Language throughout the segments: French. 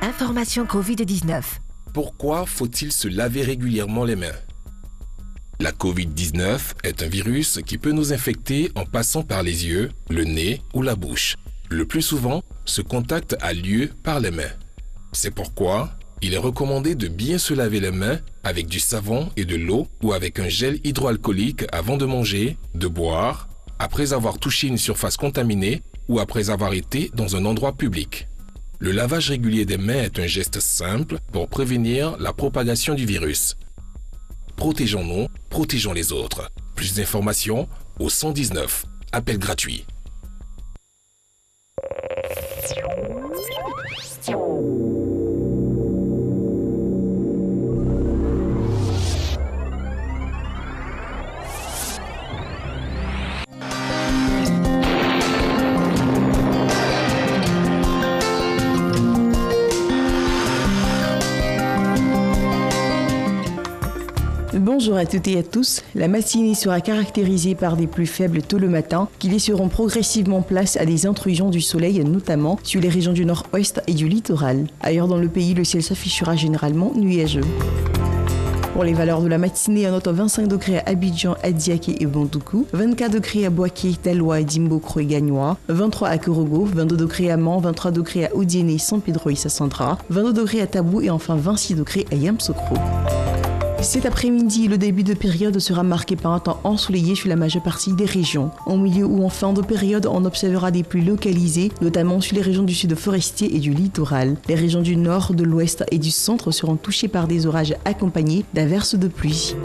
Information Covid-19. Pourquoi faut-il se laver régulièrement les mains? La Covid-19 est un virus qui peut nous infecter en passant par les yeux, le nez ou la bouche. Le plus souvent, ce contact a lieu par les mains. C'est pourquoi il est recommandé de bien se laver les mains avec du savon et de l'eau ou avec un gel hydroalcoolique avant de manger, de boire, après avoir touché une surface contaminée ou après avoir été dans un endroit public. Le lavage régulier des mains est un geste simple pour prévenir la propagation du virus. Protégeons-nous, protégeons les autres. Plus d'informations au 119. Appel gratuit. Bonjour à toutes et à tous. La matinée sera caractérisée par des pluies faibles tôt le matin qui laisseront progressivement place à des intrusions du soleil, notamment sur les régions du nord-ouest et du littoral. Ailleurs dans le pays, le ciel s'affichera généralement nuageux. Pour les valeurs de la matinée, on note 25 degrés à Abidjan, à Diaké et Bandoukou, 24 degrés à Boaké, Taloa, Dimbokro et Gagnoa, 23 à Korogo, 22 degrés à Mans, 23 degrés à Odiéné, San Pedro et Sassandra, 22 degrés à Tabou et enfin 26 degrés à Yamoussoukro. Cet après-midi, le début de période sera marqué par un temps ensoleillé sur la majeure partie des régions. En milieu ou en fin de période, on observera des pluies localisées, notamment sur les régions du sud forestier et du littoral. Les régions du nord, de l'ouest et du centre seront touchées par des orages accompagnés d'averses de pluie.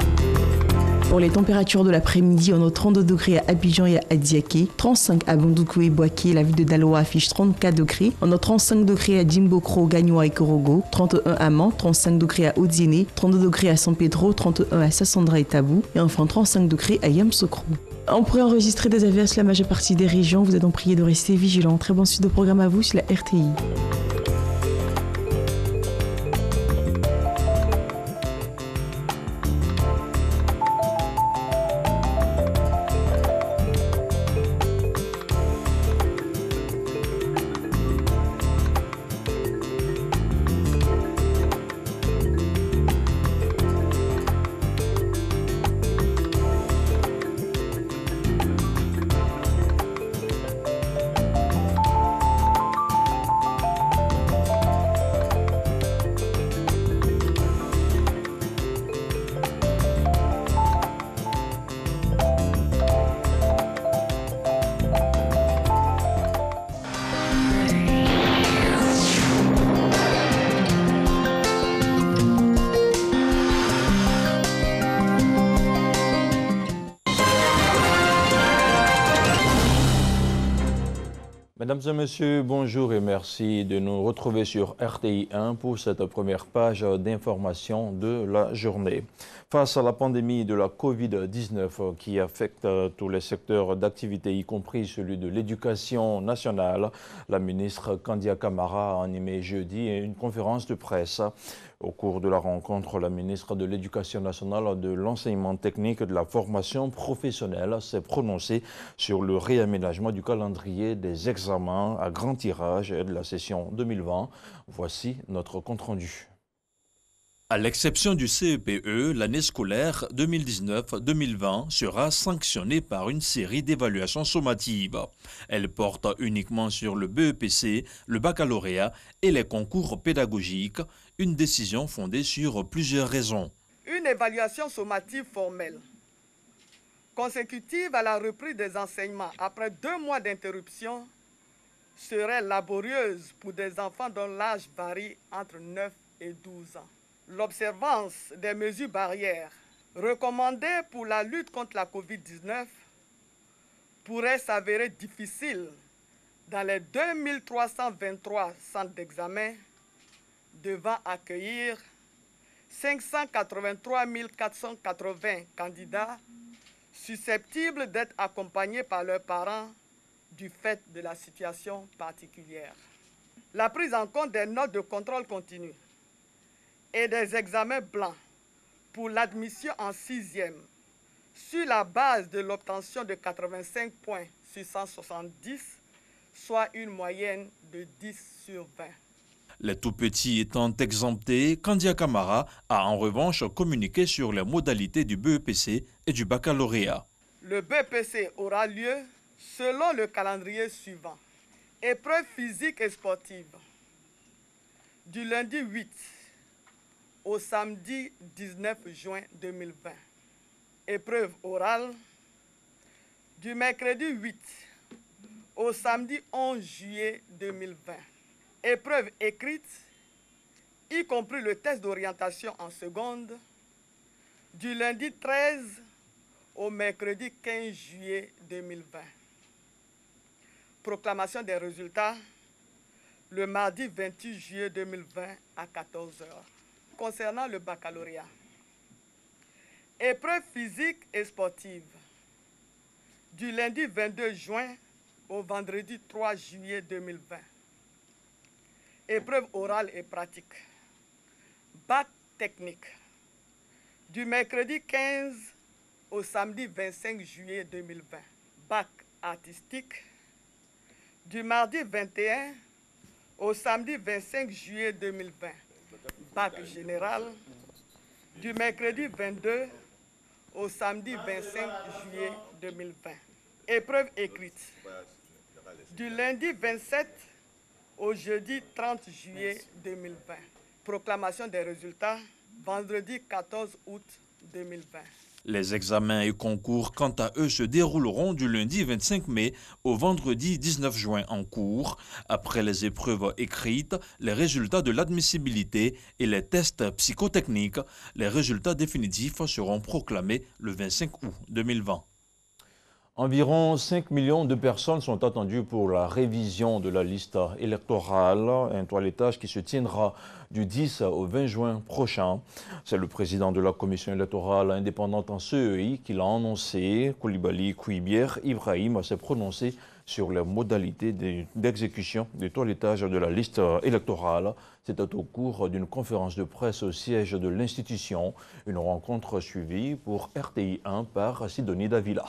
Pour les températures de l'après-midi, on a 32 degrés à Abidjan et à Adiaké, 35 à Bandoukou et Boaké, la ville de Daloa affiche 34 degrés, on a 35 degrés à Dimbokro, Gagnoa et Korogo, 31 à Mans, 35 degrés à Odiéné, 32 degrés à San Pedro, 31 à Sassandra et Tabou, et enfin 35 degrés à Yamoussoukro. On pourrait enregistrer des averses sur la majeure partie des régions, vous êtes donc priés de rester vigilants. Très bon suite de programme à vous sur la RTI. Mesdames et messieurs, bonjour et merci de nous retrouver sur RTI 1 pour cette première page d'information de la journée. Face à la pandémie de la Covid-19 qui affecte tous les secteurs d'activité, y compris celui de l'éducation nationale, la ministre Kandia Camara a animé jeudi une conférence de presse. Au cours de la rencontre, la ministre de l'Éducation nationale, de l'enseignement technique et de la formation professionnelle s'est prononcée sur le réaménagement du calendrier des examens à grand tirage et de la session 2020. Voici notre compte-rendu. À l'exception du CEPE, l'année scolaire 2019-2020 sera sanctionnée par une série d'évaluations sommatives. Elle porte uniquement sur le BEPC, le baccalauréat et les concours pédagogiques, une décision fondée sur plusieurs raisons. Une évaluation sommative formelle, consécutive à la reprise des enseignements après 2 mois d'interruption, serait laborieuse pour des enfants dont l'âge varie entre 9 et 12 ans. L'observance des mesures barrières recommandées pour la lutte contre la Covid-19 pourrait s'avérer difficile dans les 2323 centres d'examen devant accueillir 583 480 candidats susceptibles d'être accompagnés par leurs parents du fait de la situation particulière. La prise en compte des notes de contrôle continu et des examens blancs pour l'admission en 6e, sur la base de l'obtention de 85 points sur 170, soit une moyenne de 10 sur 20. Les tout-petits étant exemptés, Kandia Camara a en revanche communiqué sur les modalités du BEPC et du baccalauréat. Le BEPC aura lieu selon le calendrier suivant. Épreuve physique et sportive du lundi 8 au samedi 19 juin 2020. Épreuve orale du mercredi 8 au samedi 11 juillet 2020. Épreuve écrite, y compris le test d'orientation en seconde, du lundi 13 au mercredi 15 juillet 2020. Proclamation des résultats le mardi 28 juillet 2020 à 14 h. Concernant le baccalauréat, épreuve physique et sportive du lundi 22 juin au vendredi 3 juillet 2020. Épreuve orale et pratique. Bac technique du mercredi 15 au samedi 25 juillet 2020. Bac artistique du mardi 21 au samedi 25 juillet 2020. Bac général du mercredi 22 au samedi 25 juillet 2020. Épreuve écrite du lundi 27 au jeudi 30 juillet 2020. Proclamation des résultats vendredi 14 août 2020. Les examens et concours, quant à eux, se dérouleront du lundi 25 mai au vendredi 19 juin en cours. Après les épreuves écrites, les résultats de l'admissibilité et les tests psychotechniques, les résultats définitifs seront proclamés le 25 août 2020. Environ 5 millions de personnes sont attendues pour la révision de la liste électorale, un toilettage qui se tiendra du 10 au 20 juin prochain. C'est le président de la commission électorale indépendante en CEI qui l'a annoncé. Koulibaly Kouibier Ibrahim s'est prononcé sur les modalités d'exécution du toilettage de la liste électorale. C'était au cours d'une conférence de presse au siège de l'institution, une rencontre suivie pour RTI 1 par Sidonie Davila.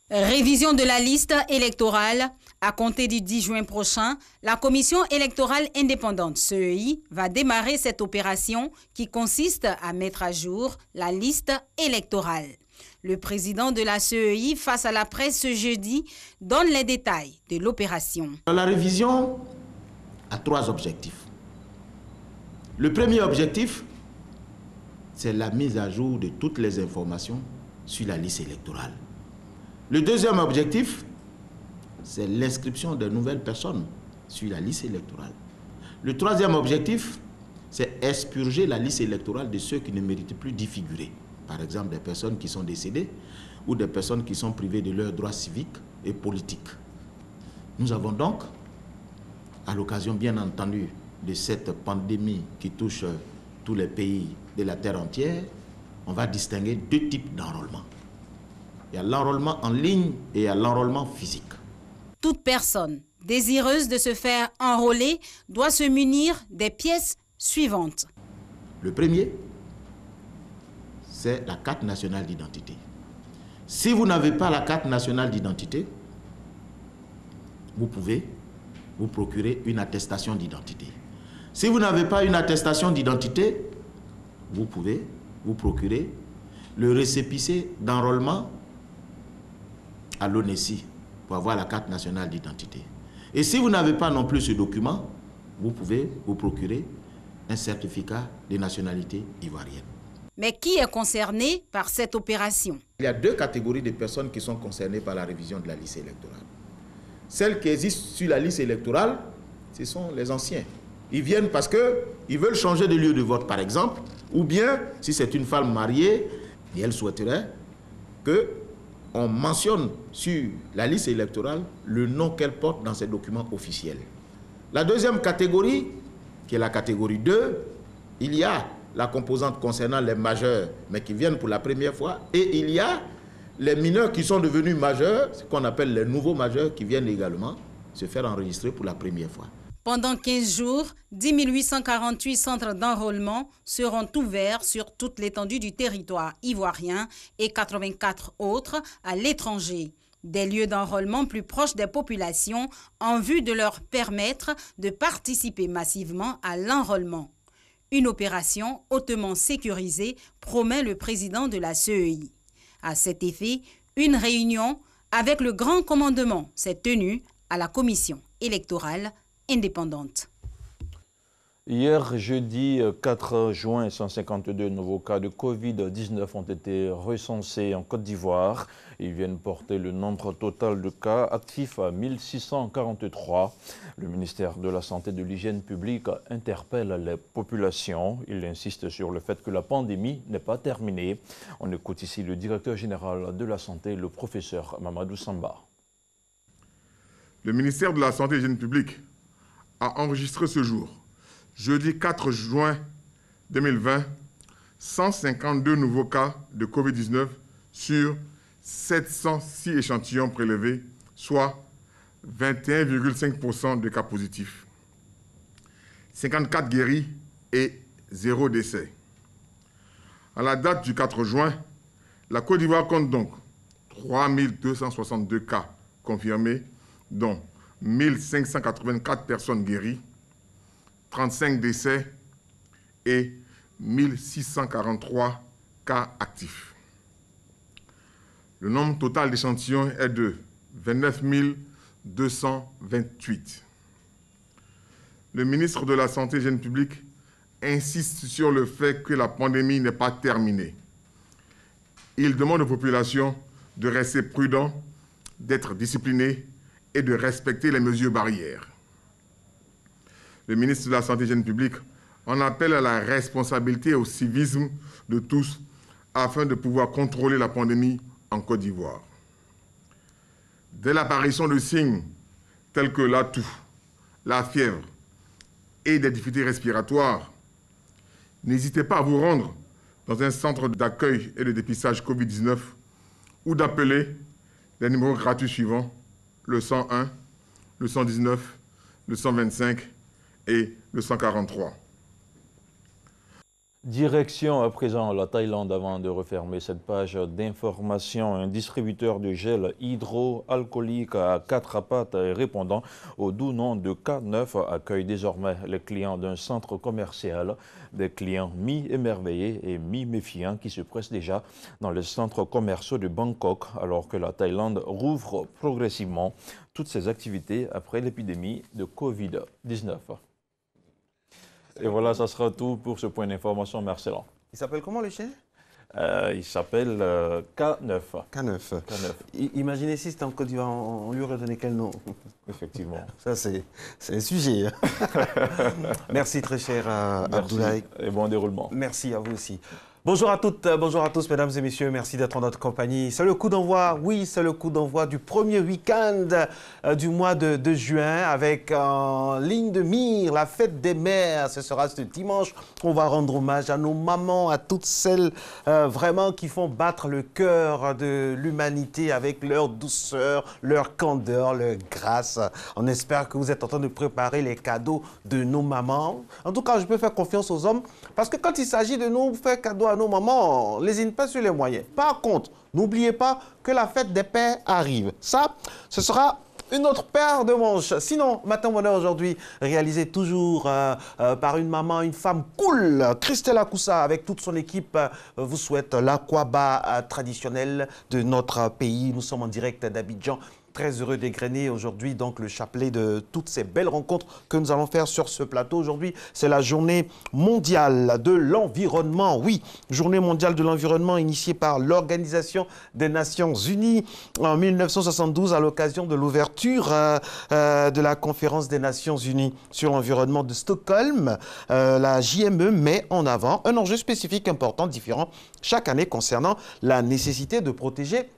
Révision de la liste électorale. À compter du 10 juin prochain, la commission électorale indépendante CEI va démarrer cette opération qui consiste à mettre à jour la liste électorale. Le président de la CEI, face à la presse ce jeudi, donne les détails de l'opération. La révision a 3 objectifs. Le premier objectif, c'est la mise à jour de toutes les informations sur la liste électorale. Le deuxième objectif, c'est l'inscription de nouvelles personnes sur la liste électorale. Le troisième objectif, c'est expurger la liste électorale de ceux qui ne méritent plus d'y figurer. Par exemple, des personnes qui sont décédées ou des personnes qui sont privées de leurs droits civiques et politiques. Nous avons donc, à l'occasion bien entendu de cette pandémie qui touche tous les pays de la terre entière, on va distinguer 2 types d'enrôlement. Il y a l'enrôlement en ligne et il y a l'enrôlement physique. Toute personne désireuse de se faire enrôler doit se munir des pièces suivantes. Le premier, c'est la carte nationale d'identité. Si vous n'avez pas la carte nationale d'identité, vous pouvez vous procurer une attestation d'identité. Si vous n'avez pas une attestation d'identité, vous pouvez vous procurer le récépissé d'enrôlement à l'ONESI pour avoir la carte nationale d'identité. Et si vous n'avez pas non plus ce document, vous pouvez vous procurer un certificat de nationalité ivoirienne. Mais qui est concerné par cette opération? Il y a 2 catégories de personnes qui sont concernées par la révision de la liste électorale. Celles qui existent sur la liste électorale, ce sont les anciens. Ils viennent parce qu'ils veulent changer de lieu de vote, par exemple, ou bien, si c'est une femme mariée, et elle souhaiterait qu'on mentionne sur la liste électorale le nom qu'elle porte dans ses documents officiels. La deuxième catégorie, qui est la catégorie 2, il y a la composante concernant les majeurs, mais qui viennent pour la première fois, et il y a les mineurs qui sont devenus majeurs, ce qu'on appelle les nouveaux majeurs, qui viennent également se faire enregistrer pour la première fois. Pendant 15 jours, 10 848 centres d'enrôlement seront ouverts sur toute l'étendue du territoire ivoirien et 84 autres à l'étranger. Des lieux d'enrôlement plus proches des populations en vue de leur permettre de participer massivement à l'enrôlement. Une opération hautement sécurisée, promet le président de la CEI. À cet effet, une réunion avec le grand commandement s'est tenue à la commission électorale indépendante. Hier, jeudi 4 juin, 152 nouveaux cas de Covid-19 ont été recensés en Côte d'Ivoire. Ils viennent porter le nombre total de cas actifs à 1643. Le ministère de la Santé et de l'Hygiène publique interpelle les populations. Il insiste sur le fait que la pandémie n'est pas terminée. On écoute ici le directeur général de la Santé, le professeur Mamadou Samba. Le ministère de la Santé et de l'Hygiène publique a enregistré ce jour, jeudi 4 juin 2020, 152 nouveaux cas de Covid-19 sur 706 échantillons prélevés, soit 21,5% de cas positifs. 54 guéris et 0 décès. À la date du 4 juin, la Côte d'Ivoire compte donc 3262 cas confirmés, dont 1584 personnes guéries, 35 décès et 1643 cas actifs. Le nombre total d'échantillons est de 29 228. Le ministre de la Santé et de l'Hygiène publique insiste sur le fait que la pandémie n'est pas terminée. Il demande aux populations de rester prudents, d'être disciplinés et de respecter les mesures barrières. Le ministre de la Santé et de l'Hygiène publique en appelle à la responsabilité et au civisme de tous afin de pouvoir contrôler la pandémie en Côte d'Ivoire. Dès l'apparition de signes tels que la toux, la fièvre et des difficultés respiratoires, n'hésitez pas à vous rendre dans un centre d'accueil et de dépistage Covid-19 ou d'appeler les numéros gratuits suivants, le 101, le 119, le 125 et le 143. Direction à présent la Thaïlande avant de refermer cette page d'information. Un distributeur de gel hydroalcoolique à 4 pattes répondant au doux nom de K9 accueille désormais les clients d'un centre commercial. Des clients mi-émerveillés et mi-méfiants qui se pressent déjà dans les centres commerciaux de Bangkok alors que la Thaïlande rouvre progressivement toutes ses activités après l'épidémie de Covid-19. Et voilà, ça sera tout pour ce point d'information, Marcelin. Il s'appelle comment le chien? Il s'appelle K9. K9. Imaginez si c'était en Côte d'Ivoire, on lui aurait donné quel nom? Effectivement. Ça, c'est un sujet. Merci très cher Abdoulaye. Et bon déroulement. Merci à vous aussi. Bonjour à toutes, bonjour à tous, mesdames et messieurs, merci d'être en notre compagnie. C'est le coup d'envoi, oui, c'est le coup d'envoi du premier week-end du mois de juin avec en ligne de mire la fête des mères. Ce sera ce dimanche qu'on va rendre hommage à nos mamans, à toutes celles vraiment qui font battre le cœur de l'humanité avec leur douceur, leur candeur, leur grâce. On espère que vous êtes en train de préparer les cadeaux de nos mamans. En tout cas, je peux faire confiance aux hommes parce que quand il s'agit de nous faire cadeau à nos mamans, lésine pas sur les moyens. Par contre, n'oubliez pas que la fête des pères arrive. Ça, ce sera une autre paire de manches. Sinon, Matin Bonheur aujourd'hui, réalisé toujours par une maman, une femme cool. Christelle Akoussa, avec toute son équipe, vous souhaite l'aquaba traditionnel de notre pays. Nous sommes en direct d'Abidjan. Très heureux d'égrener aujourd'hui donc le chapelet de toutes ces belles rencontres que nous allons faire sur ce plateau. Aujourd'hui, c'est la journée mondiale de l'environnement. Oui, journée mondiale de l'environnement initiée par l'Organisation des Nations Unies en 1972 à l'occasion de l'ouverture de la conférence des Nations Unies sur l'environnement de Stockholm. La JME met en avant un enjeu spécifique important, différent chaque année concernant la nécessité de protéger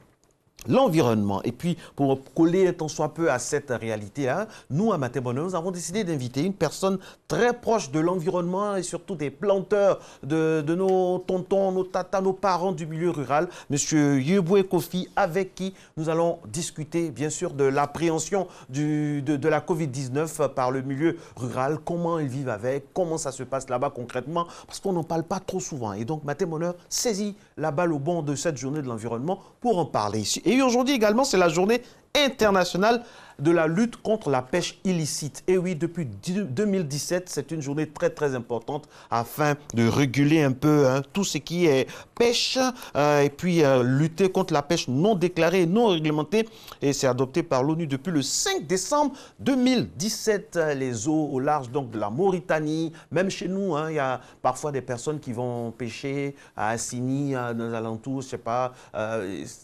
l'environnement. Et puis, pour coller tant soit peu à cette réalité-là, nous, à Matin Bonheur, nous avons décidé d'inviter une personne très proche de l'environnement et surtout des planteurs, de nos tontons, nos tatas, nos parents du milieu rural, M. Yeboué Kofi, avec qui nous allons discuter, bien sûr, de l'appréhension de la Covid-19 par le milieu rural, comment ils vivent avec, comment ça se passe là-bas concrètement, parce qu'on n'en parle pas trop souvent. Et donc, Matin Bonheur saisit la balle au bond de cette journée de l'environnement pour en parler ici. Et aujourd'hui également, c'est la journée internationale de la lutte contre la pêche illicite. Et oui, depuis 2017, c'est une journée très très importante afin de réguler un peu tout ce qui est pêche et puis lutter contre la pêche non déclarée et non réglementée. Et c'est adopté par l'ONU depuis le 5 décembre 2017. Les eaux au large donc de la Mauritanie, même chez nous, il y a parfois des personnes qui vont pêcher à Assini, dans les alentours, je sais pas,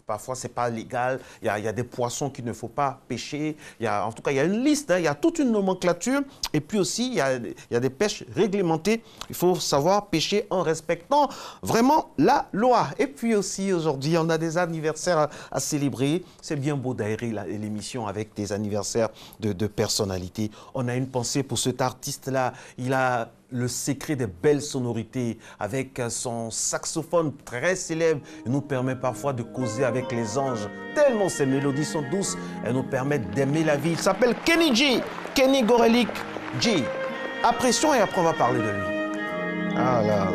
parfois c'est pas légal, il y a des poissons qu'il ne faut pas pêcher. En tout cas, il y a une liste, il y a toute une nomenclature. Et puis aussi, il y a des pêches réglementées. Il faut savoir pêcher en respectant vraiment la loi. Et puis aussi, aujourd'hui, on a des anniversaires à célébrer. C'est bien beau d'aérer l'émission avec des anniversaires de personnalités. On a une pensée pour cet artiste-là. Il a le secret des belles sonorités avec son saxophone très célèbre. Il nous permet parfois de causer avec les anges. Tellement ces mélodies sont douces, elles nous permettent d'aimer la vie. Il s'appelle Kenny G, Kenny Gorelick G. Apprécions et après on va parler de lui. Ah là.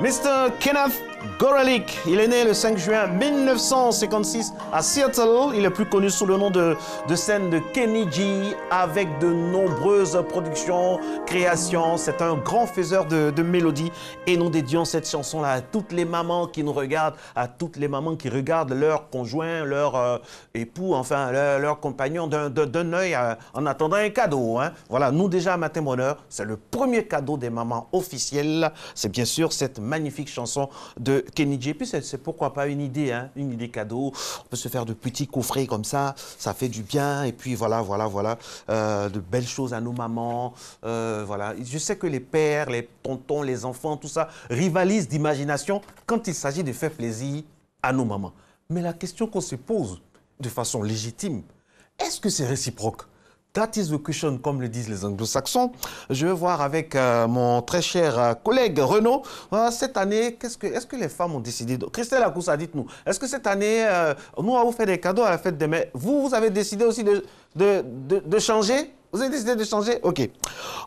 Mr. Kenneth Gorelick, il est né le 5 juin 1956 à Seattle. Il est plus connu sous le nom de scène de Kenny G, avec de nombreuses productions, créations. C'est un grand faiseur de mélodies. Et nous dédions cette chanson-là à toutes les mamans qui nous regardent, à toutes les mamans qui regardent leur conjoint, leur époux, enfin leur compagnon d'un œil en attendant un cadeau. Voilà, nous déjà à Matin Bonheur, c'est le premier cadeau des mamans officielles. C'est bien sûr cette magnifique chanson de Kenny G. Puis c'est pourquoi pas une idée cadeau. On peut se faire de petits coffrets comme ça fait du bien. Et puis voilà, de belles choses à nos mamans. Voilà. Je sais que les pères, les tontons, les enfants, tout ça, rivalisent d'imagination quand il s'agit de faire plaisir à nos mamans. Mais la question qu'on se pose de façon légitime, est-ce que c'est réciproque? That is the question, comme le disent les anglo-saxons. Je vais voir avec mon très cher collègue Renaud. Cette année, est-ce que les femmes ont décidé Christelle Akoussa, dites-nous, est-ce que cette année, nous, on va vous faire des cadeaux à la fête des mères. Vous avez décidé aussi de changer? Vous avez décidé de changer? Ok.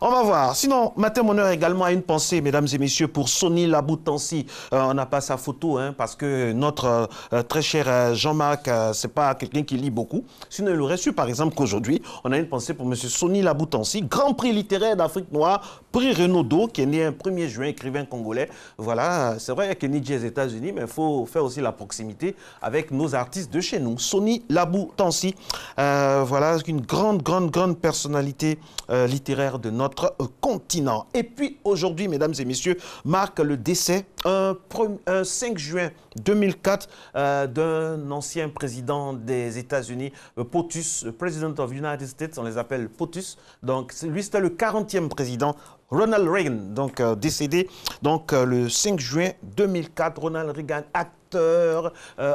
On va voir. Sinon, Matin Bonheur également a une pensée, mesdames et messieurs, pour Sony Laboutansi. On n'a pas sa photo, parce que notre très cher Jean-Marc, c'est pas quelqu'un qui lit beaucoup. Sinon, il aurait su, par exemple, qu'aujourd'hui, on a une pensée pour M. Sony Laboutansi, Grand Prix littéraire d'Afrique noire, prix Renaudot, qui est né un 1er juin, écrivain congolais. Voilà, c'est vrai, il y a Kenny G aux États-Unis, mais il faut faire aussi la proximité avec nos artistes de chez nous. Sony Laboutansi, voilà, une grande personnalité littéraire de notre continent. Et puis aujourd'hui, mesdames et messieurs, marque le décès un 5 juin 2004 d'un ancien président des États-Unis, POTUS, President of United States, on les appelle POTUS. Donc lui, c'était le 40e président, Ronald Reagan, donc décédé donc le 5 juin 2004. Ronald Reagan, acteur,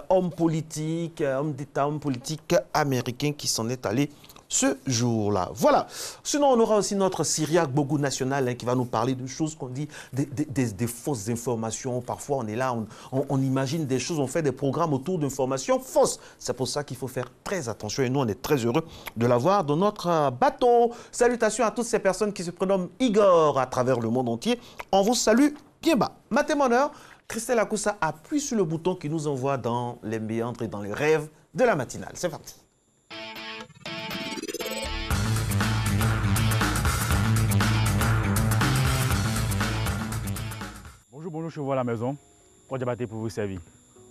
homme politique, homme d'État, homme politique américain qui s'en est allé ce jour-là. Voilà. Sinon, on aura aussi notre Syriac Bogou national qui va nous parler de choses qu'on dit, des fausses informations. Parfois, on est là, on imagine des choses, on fait des programmes autour d'informations fausses. C'est pour ça qu'il faut faire très attention et nous, on est très heureux de l'avoir dans notre bateau. Salutations à toutes ces personnes qui se prénomment Igor à travers le monde entier. On vous salue bien bas. Matin Bonheur, Christelle Akoussa appuie sur le bouton qui nous envoie dans les méandres et dans les rêves de la matinale. C'est parti. Bonjour, je vous vois à la maison. Pour débattre pour vous servir.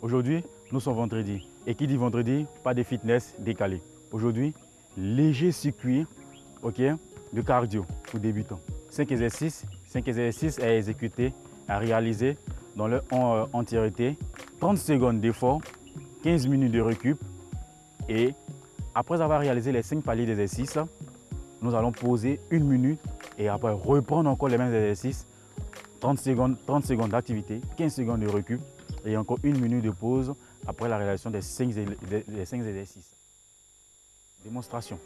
Aujourd'hui, nous sommes vendredi. Et qui dit vendredi, pas de fitness décalé. Aujourd'hui, léger circuit, ok, de cardio pour débutants. 5 exercices à exécuter, à réaliser dans leur entièreté. 30 secondes d'effort, 15 minutes de récup. Et après avoir réalisé les 5 paliers d'exercices, nous allons poser 1 minute et après reprendre encore les mêmes exercices. 30 secondes d'activité, 15 secondes de récup et encore 1 minute de pause après la réalisation des 5 exercices. Démonstration.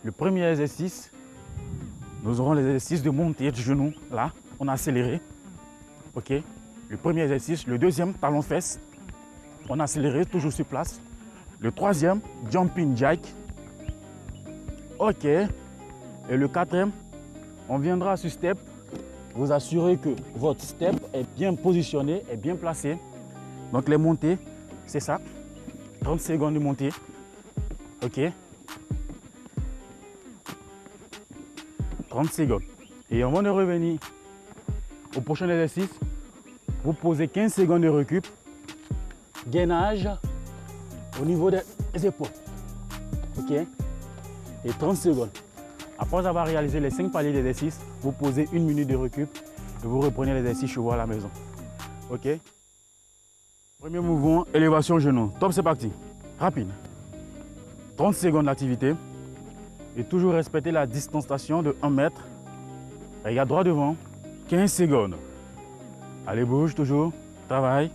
Le premier exercice, nous aurons l'exercice de montée du genou. Là, on a accéléré. OK. Le premier exercice. Le deuxième, talon-fesse. On a accéléré, toujours sur place. Le troisième, jumping jack. OK. Et le quatrième, on viendra sur step. Vous assurez que votre step est bien positionné, est bien placé. Donc les montées, c'est ça. 30 secondes de montée. OK. 30 secondes. Et avant de revenir au prochain exercice, vous posez 15 secondes de récup. Gainage au niveau des épaules. OK. Et 30 secondes. Après avoir réalisé les 5 paliers d'exercice, vous posez 1 minute de récup et vous reprenez l'exercice chez vous à la maison. OK. Premier mouvement, élévation genou. Top, c'est parti. Rapide. 30 secondes d'activité. Et toujours respecter la distanciation de 1 mètre. Regarde droit devant. 15 secondes. Allez, bouge toujours. Travaille.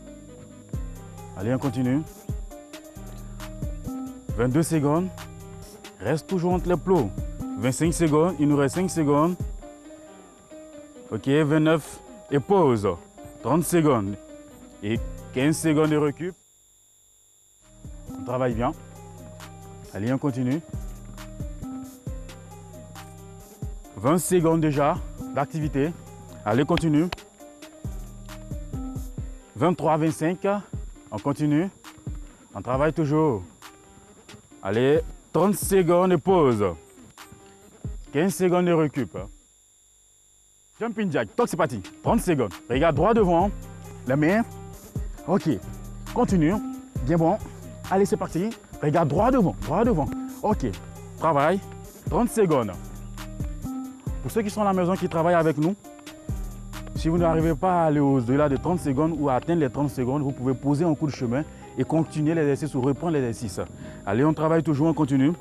Allez, on continue. 22 secondes. Reste toujours entre les plots. 25 secondes. Il nous reste 5 secondes. OK, 29. Et pause. 30 secondes. Et 15 secondes de récup. On travaille bien. Allez, on continue. 20 secondes déjà d'activité. Allez, continue. 23, 25. On continue. On travaille toujours. Allez, 30 secondes de pause. 15 secondes de récup. Jumping jack. Toc, c'est parti. 30 secondes. Regarde droit devant. La main. OK. Continue. Bien bon. Allez, c'est parti. Regarde droit devant. Droit devant. OK. Travaille. 30 secondes. Pour ceux qui sont à la maison, qui travaillent avec nous, si vous n'arrivez pas à aller au-delà de 30 secondes ou à atteindre les 30 secondes, vous pouvez poser un coup de chemin et continuer l'exercice ou reprendre l'exercice. Allez, on travaille toujours, on continue.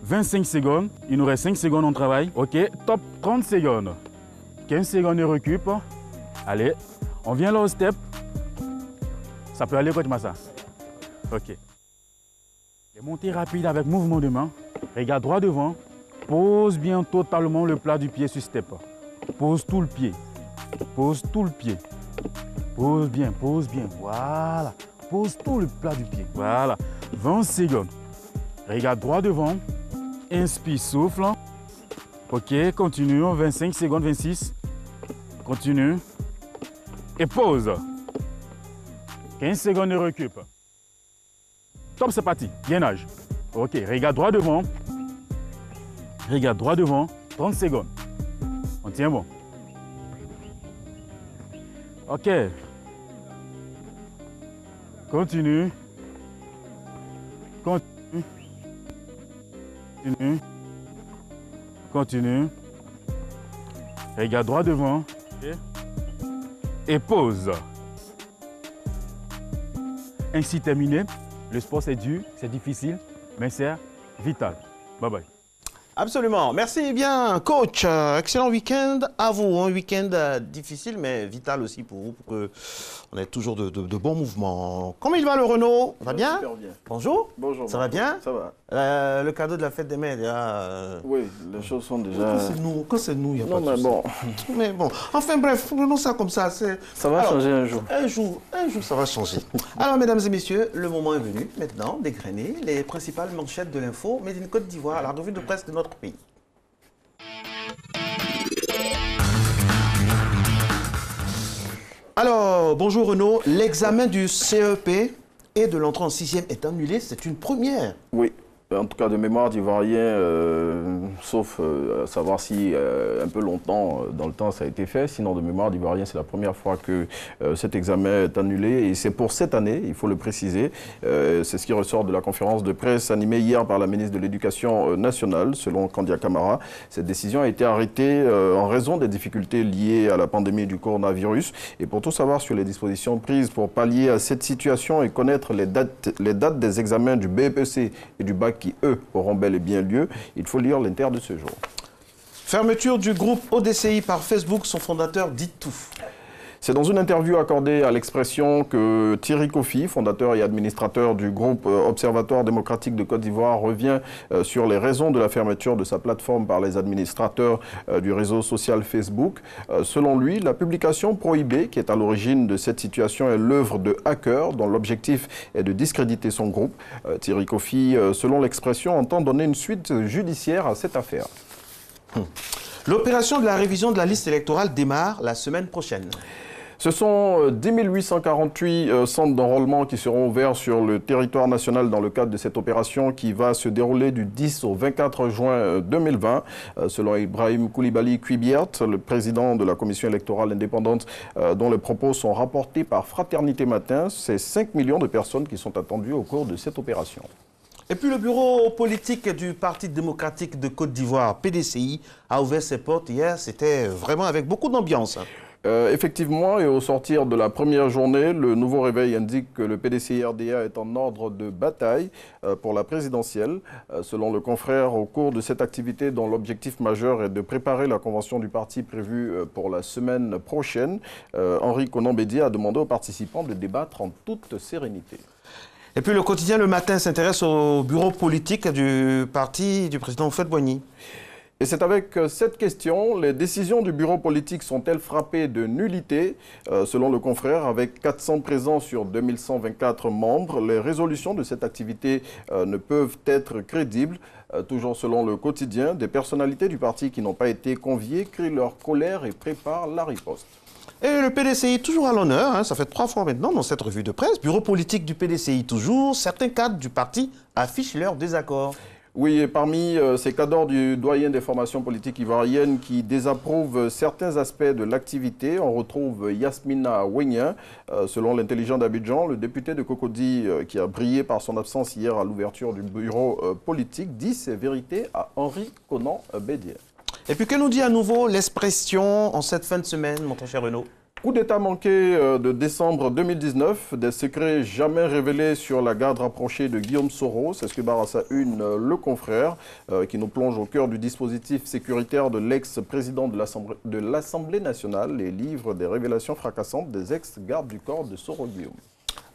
25 secondes. Il nous reste 5 secondes, on travaille. OK, top, 30 secondes. 15 secondes de récup. Allez, on vient là au step. Ça peut aller comme ça. OK. Les montées rapides avec mouvement de main. Regarde droit devant. Pose bien totalement le plat du pied sur step. Pose tout le pied. Pose tout le pied. Pose bien, pose bien. Voilà. Pose tout le plat du pied. Voilà. 20 secondes. Regarde droit devant. Inspire, souffle. OK, continue. 25 secondes, 26. Continue. Et pause. 15 secondes de récup. Top, c'est parti. Gainage. OK, regarde droit devant. Regarde droit devant. 30 secondes. On tient bon. OK. Continue. Continue. Continue. Continue. Regarde droit devant. Et pause. Ainsi terminé. Le sport, c'est dur, c'est difficile, mais c'est vital. Bye bye. Absolument. Merci bien, coach. Excellent week-end à vous. Un week-end difficile, mais vital aussi pour vous, pour qu'on ait toujours de bons mouvements. Comment il va, le Renault? Ça va bien? Super bien. Bonjour. Bonjour. Ça va bien? Ça va. Le cadeau de la fête des mères, déjà... Oui, les choses sont déjà... Quand c'est nous, il n'y a non, pas de mais bon. Mais bon. Enfin bref, prenons ça comme ça. Ça va changer un jour. Un jour, ça va changer. Alors, mesdames et messieurs, le moment est venu, maintenant, d'égrener les principales manchettes de l'info Made in Côte d'Ivoire, la revue de presse de notre pays. Alors, bonjour Renaud, l'examen du CEP et de l'entrée en 6e est annulé, c'est une première. Oui, En tout cas, de mémoire d'Ivoirien, sauf savoir si un peu longtemps dans le temps ça a été fait. Sinon, de mémoire d'Ivoirien, c'est la première fois que cet examen est annulé. Et c'est pour cette année, il faut le préciser. C'est ce qui ressort de la conférence de presse animée hier par la ministre de l'Éducation nationale, selon Kandia Camara. Cette décision a été arrêtée en raison des difficultés liées à la pandémie du coronavirus. Et pour tout savoir sur les dispositions prises pour pallier à cette situation et connaître les dates des examens du BEPC et du bac qui, eux, auront bel et bien lieu, il faut lire l'Inter de ce jour. Fermeture du groupe ODCI par Facebook, son fondateur dit tout. C'est dans une interview accordée à l'Expression que Thierry Kofi, fondateur et administrateur du groupe Observatoire démocratique de Côte d'Ivoire, revient sur les raisons de la fermeture de sa plateforme par les administrateurs du réseau social Facebook. Selon lui, la publication prohibée qui est à l'origine de cette situation est l'œuvre de hackers dont l'objectif est de discréditer son groupe. Thierry Kofi, selon l'Expression, entend donner une suite judiciaire à cette affaire. L'opération de la révision de la liste électorale démarre la semaine prochaine. Ce sont 10 848 centres d'enrôlement qui seront ouverts sur le territoire national dans le cadre de cette opération qui va se dérouler du 10 au 24 juin 2020. Selon Ibrahim Koulibaly Kuibiert, le président de la commission électorale indépendante dont les propos sont rapportés par Fraternité Matin, c'est 5 millions de personnes qui sont attendues au cours de cette opération. Et puis le bureau politique du Parti démocratique de Côte d'Ivoire, PDCI, a ouvert ses portes hier. C'était vraiment avec beaucoup d'ambiance. Effectivement, et au sortir de la première journée, le nouveau réveil indique que le PDCI-RDA est en ordre de bataille pour la présidentielle. Selon le confrère, au cours de cette activité dont l'objectif majeur est de préparer la convention du parti prévue pour la semaine prochaine, Henri Konan-Bédié a demandé aux participants de débattre en toute sérénité. Et puis le quotidien Le Matin s'intéresse au bureau politique du parti du président Houphouët-Boigny. Et c'est avec cette question, les décisions du bureau politique sont-elles frappées de nullité? Selon le confrère, avec 400 présents sur 2124 membres, les résolutions de cette activité ne peuvent être crédibles. Toujours selon le quotidien, des personnalités du parti qui n'ont pas été conviées crient leur colère et préparent la riposte. Et le PDCI toujours à l'honneur, ça fait 3 fois maintenant dans cette revue de presse. Bureau politique du PDCI toujours, certains cadres du parti affichent leur désaccord. Oui, et parmi ces cadres du doyen des formations politiques ivoiriennes qui désapprouvent certains aspects de l'activité, on retrouve Yasmina Wenyen. Selon l'intelligent d'Abidjan, le député de Cocody, qui a brillé par son absence hier à l'ouverture du bureau politique, dit ses vérités à Henri Konan-Bédié. Et puis que nous dit à nouveau l'expression en cette fin de semaine, mon très cher Renaud? Coup d'état manqué de décembre 2019, des secrets jamais révélés sur la garde rapprochée de Guillaume Soro, c'est ce que barre à sa une le confrère, qui nous plonge au cœur du dispositif sécuritaire de l'ex-président de l'Assemblée nationale et livre des révélations fracassantes des ex-gardes du corps de Soro Guillaume.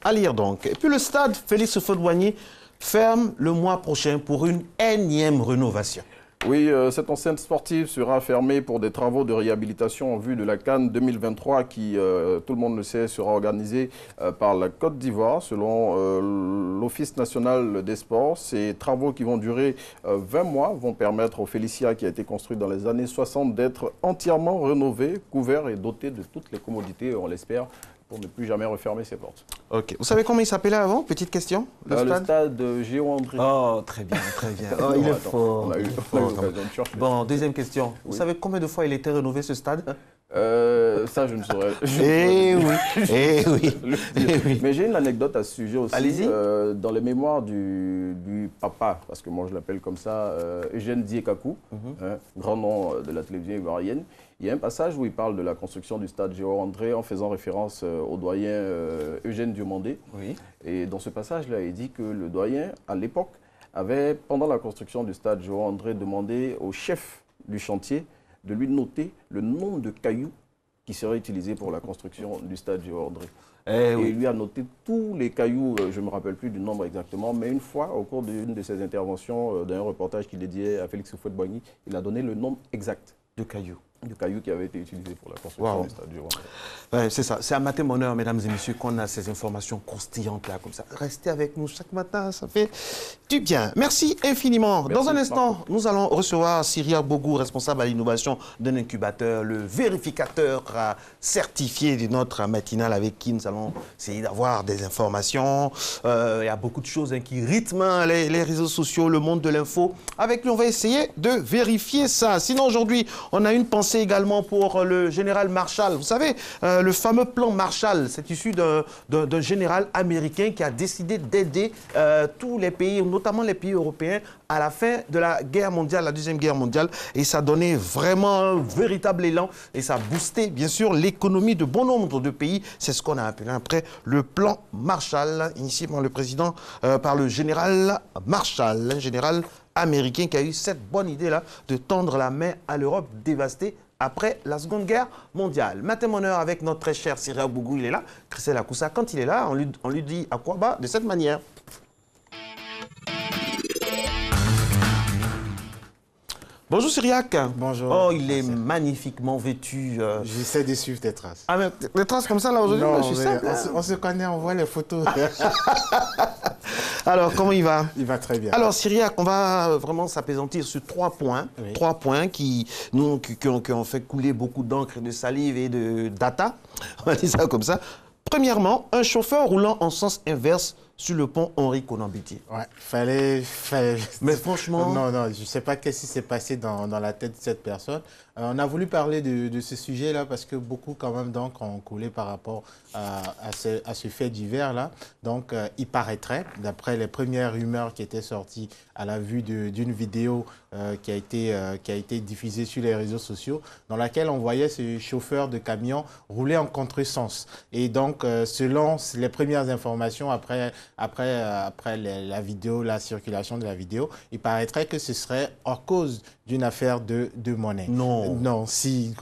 À lire donc. Et puis le stade Félix Houphouët-Boigny ferme le mois prochain pour une énième rénovation. Oui, cette enceinte sportive sera fermée pour des travaux de réhabilitation en vue de la CAN 2023 qui, tout le monde le sait, sera organisée par la Côte d'Ivoire selon l'Office national des sports. Ces travaux qui vont durer 20 mois vont permettre au Félicia qui a été construit dans les années 60 d'être entièrement rénové, couvert et doté de toutes les commodités, on l'espère, pour ne plus jamais refermer ses portes. Ok. Vous savez comment il s'appelait avant? Petite question. Le stade Géo-André. Oh, très bien, très bien. Oh, il est fort. On a eu l'occasion de chercher. Bon, deuxième question. Vous savez combien de fois il a été rénové ce stade? Ça, je ne saurais. Oui. Mais j'ai une anecdote à ce sujet aussi. Allez-y. Dans les mémoires du papa, parce que moi je l'appelle comme ça, Eugène Diekakou, grand nom de la télévision ivoirienne. Il y a un passage où il parle de la construction du stade Géo-André en faisant référence au doyen Eugène Diomandé. Oui. Et dans ce passage-là, il dit que le doyen, à l'époque, avait, pendant la construction du stade Géo-André, demandé au chef du chantier de lui noter le nombre de cailloux qui seraient utilisés pour la construction du stade Géo-André. Et il lui a noté tous les cailloux, je ne me rappelle plus du nombre exactement, mais une fois, au cours d'une de ses interventions, d'un reportage qu'il dédiait à Félix Houphouët-Boigny, il a donné le nombre exact de cailloux. du caillou qui avait été utilisé pour la construction du stade du Rwanda. Ouais, c'est ça. C'est un matin bonheur, mesdames et messieurs, qu'on a ces informations croustillantes là, comme ça. Restez avec nous chaque matin, ça fait du bien. Merci infiniment. Merci, Dans un instant, nous allons recevoir Cyriaque Bogou, responsable à l'innovation d'un incubateur, le vérificateur certifié de notre matinale, avec qui nous allons essayer d'avoir des informations. Il y a beaucoup de choses qui rythment les réseaux sociaux, le monde de l'info. Avec lui, on va essayer de vérifier ça. Sinon, aujourd'hui, on a une pensée également pour le général Marshall. Vous savez, le fameux plan Marshall, c'est issu d'un général américain qui a décidé d'aider tous les pays, notamment les pays européens, à la fin de la guerre mondiale, la Deuxième Guerre mondiale. Et ça a donné vraiment un véritable élan et ça a boosté, bien sûr, l'économie de bon nombre de pays. C'est ce qu'on a appelé après le plan Marshall, initié par le président, par le général Marshall, un général américain qui a eu cette bonne idée-là de tendre la main à l'Europe dévastée après la Seconde Guerre mondiale. Matin bonheur avec notre très cher Cyriaque Bogou, il est là. Christelle Akoussa, quand il est là, on lui dit à quoi bas de cette manière. Bonjour Cyriaque. Bonjour. Oh, il est magnifiquement vêtu. J'essaie de suivre tes traces. Ah, mais les traces comme ça, là, aujourd'hui, non, je suis simple. on se connaît, on voit les photos. Alors, comment il va? Il va très bien. Alors, Cyriaque, on va vraiment s'apaisantir sur 3 points. Oui. 3 points qui ont fait couler beaucoup d'encre, de salive et de data. On va dire ça comme ça. Premièrement, un chauffeur roulant en sens inverse sur le pont Henri Conan-Béthier. Ouais, fallait... Mais franchement... Non, je ne sais pas qu'est-ce qui s'est passé dans la tête de cette personne. On a voulu parler de ce sujet-là parce que beaucoup, quand même, donc, ont coulé par rapport à ce fait divers-là. Donc, il paraîtrait, d'après les premières rumeurs qui étaient sorties à la vue d'une vidéo qui a été diffusée sur les réseaux sociaux, dans laquelle on voyait ce chauffeur de camion rouler en contresens. Et donc, selon les premières informations, après la vidéo, la circulation de la vidéo, il paraîtrait que ce serait à cause d'une affaire de monnaie. Non, si.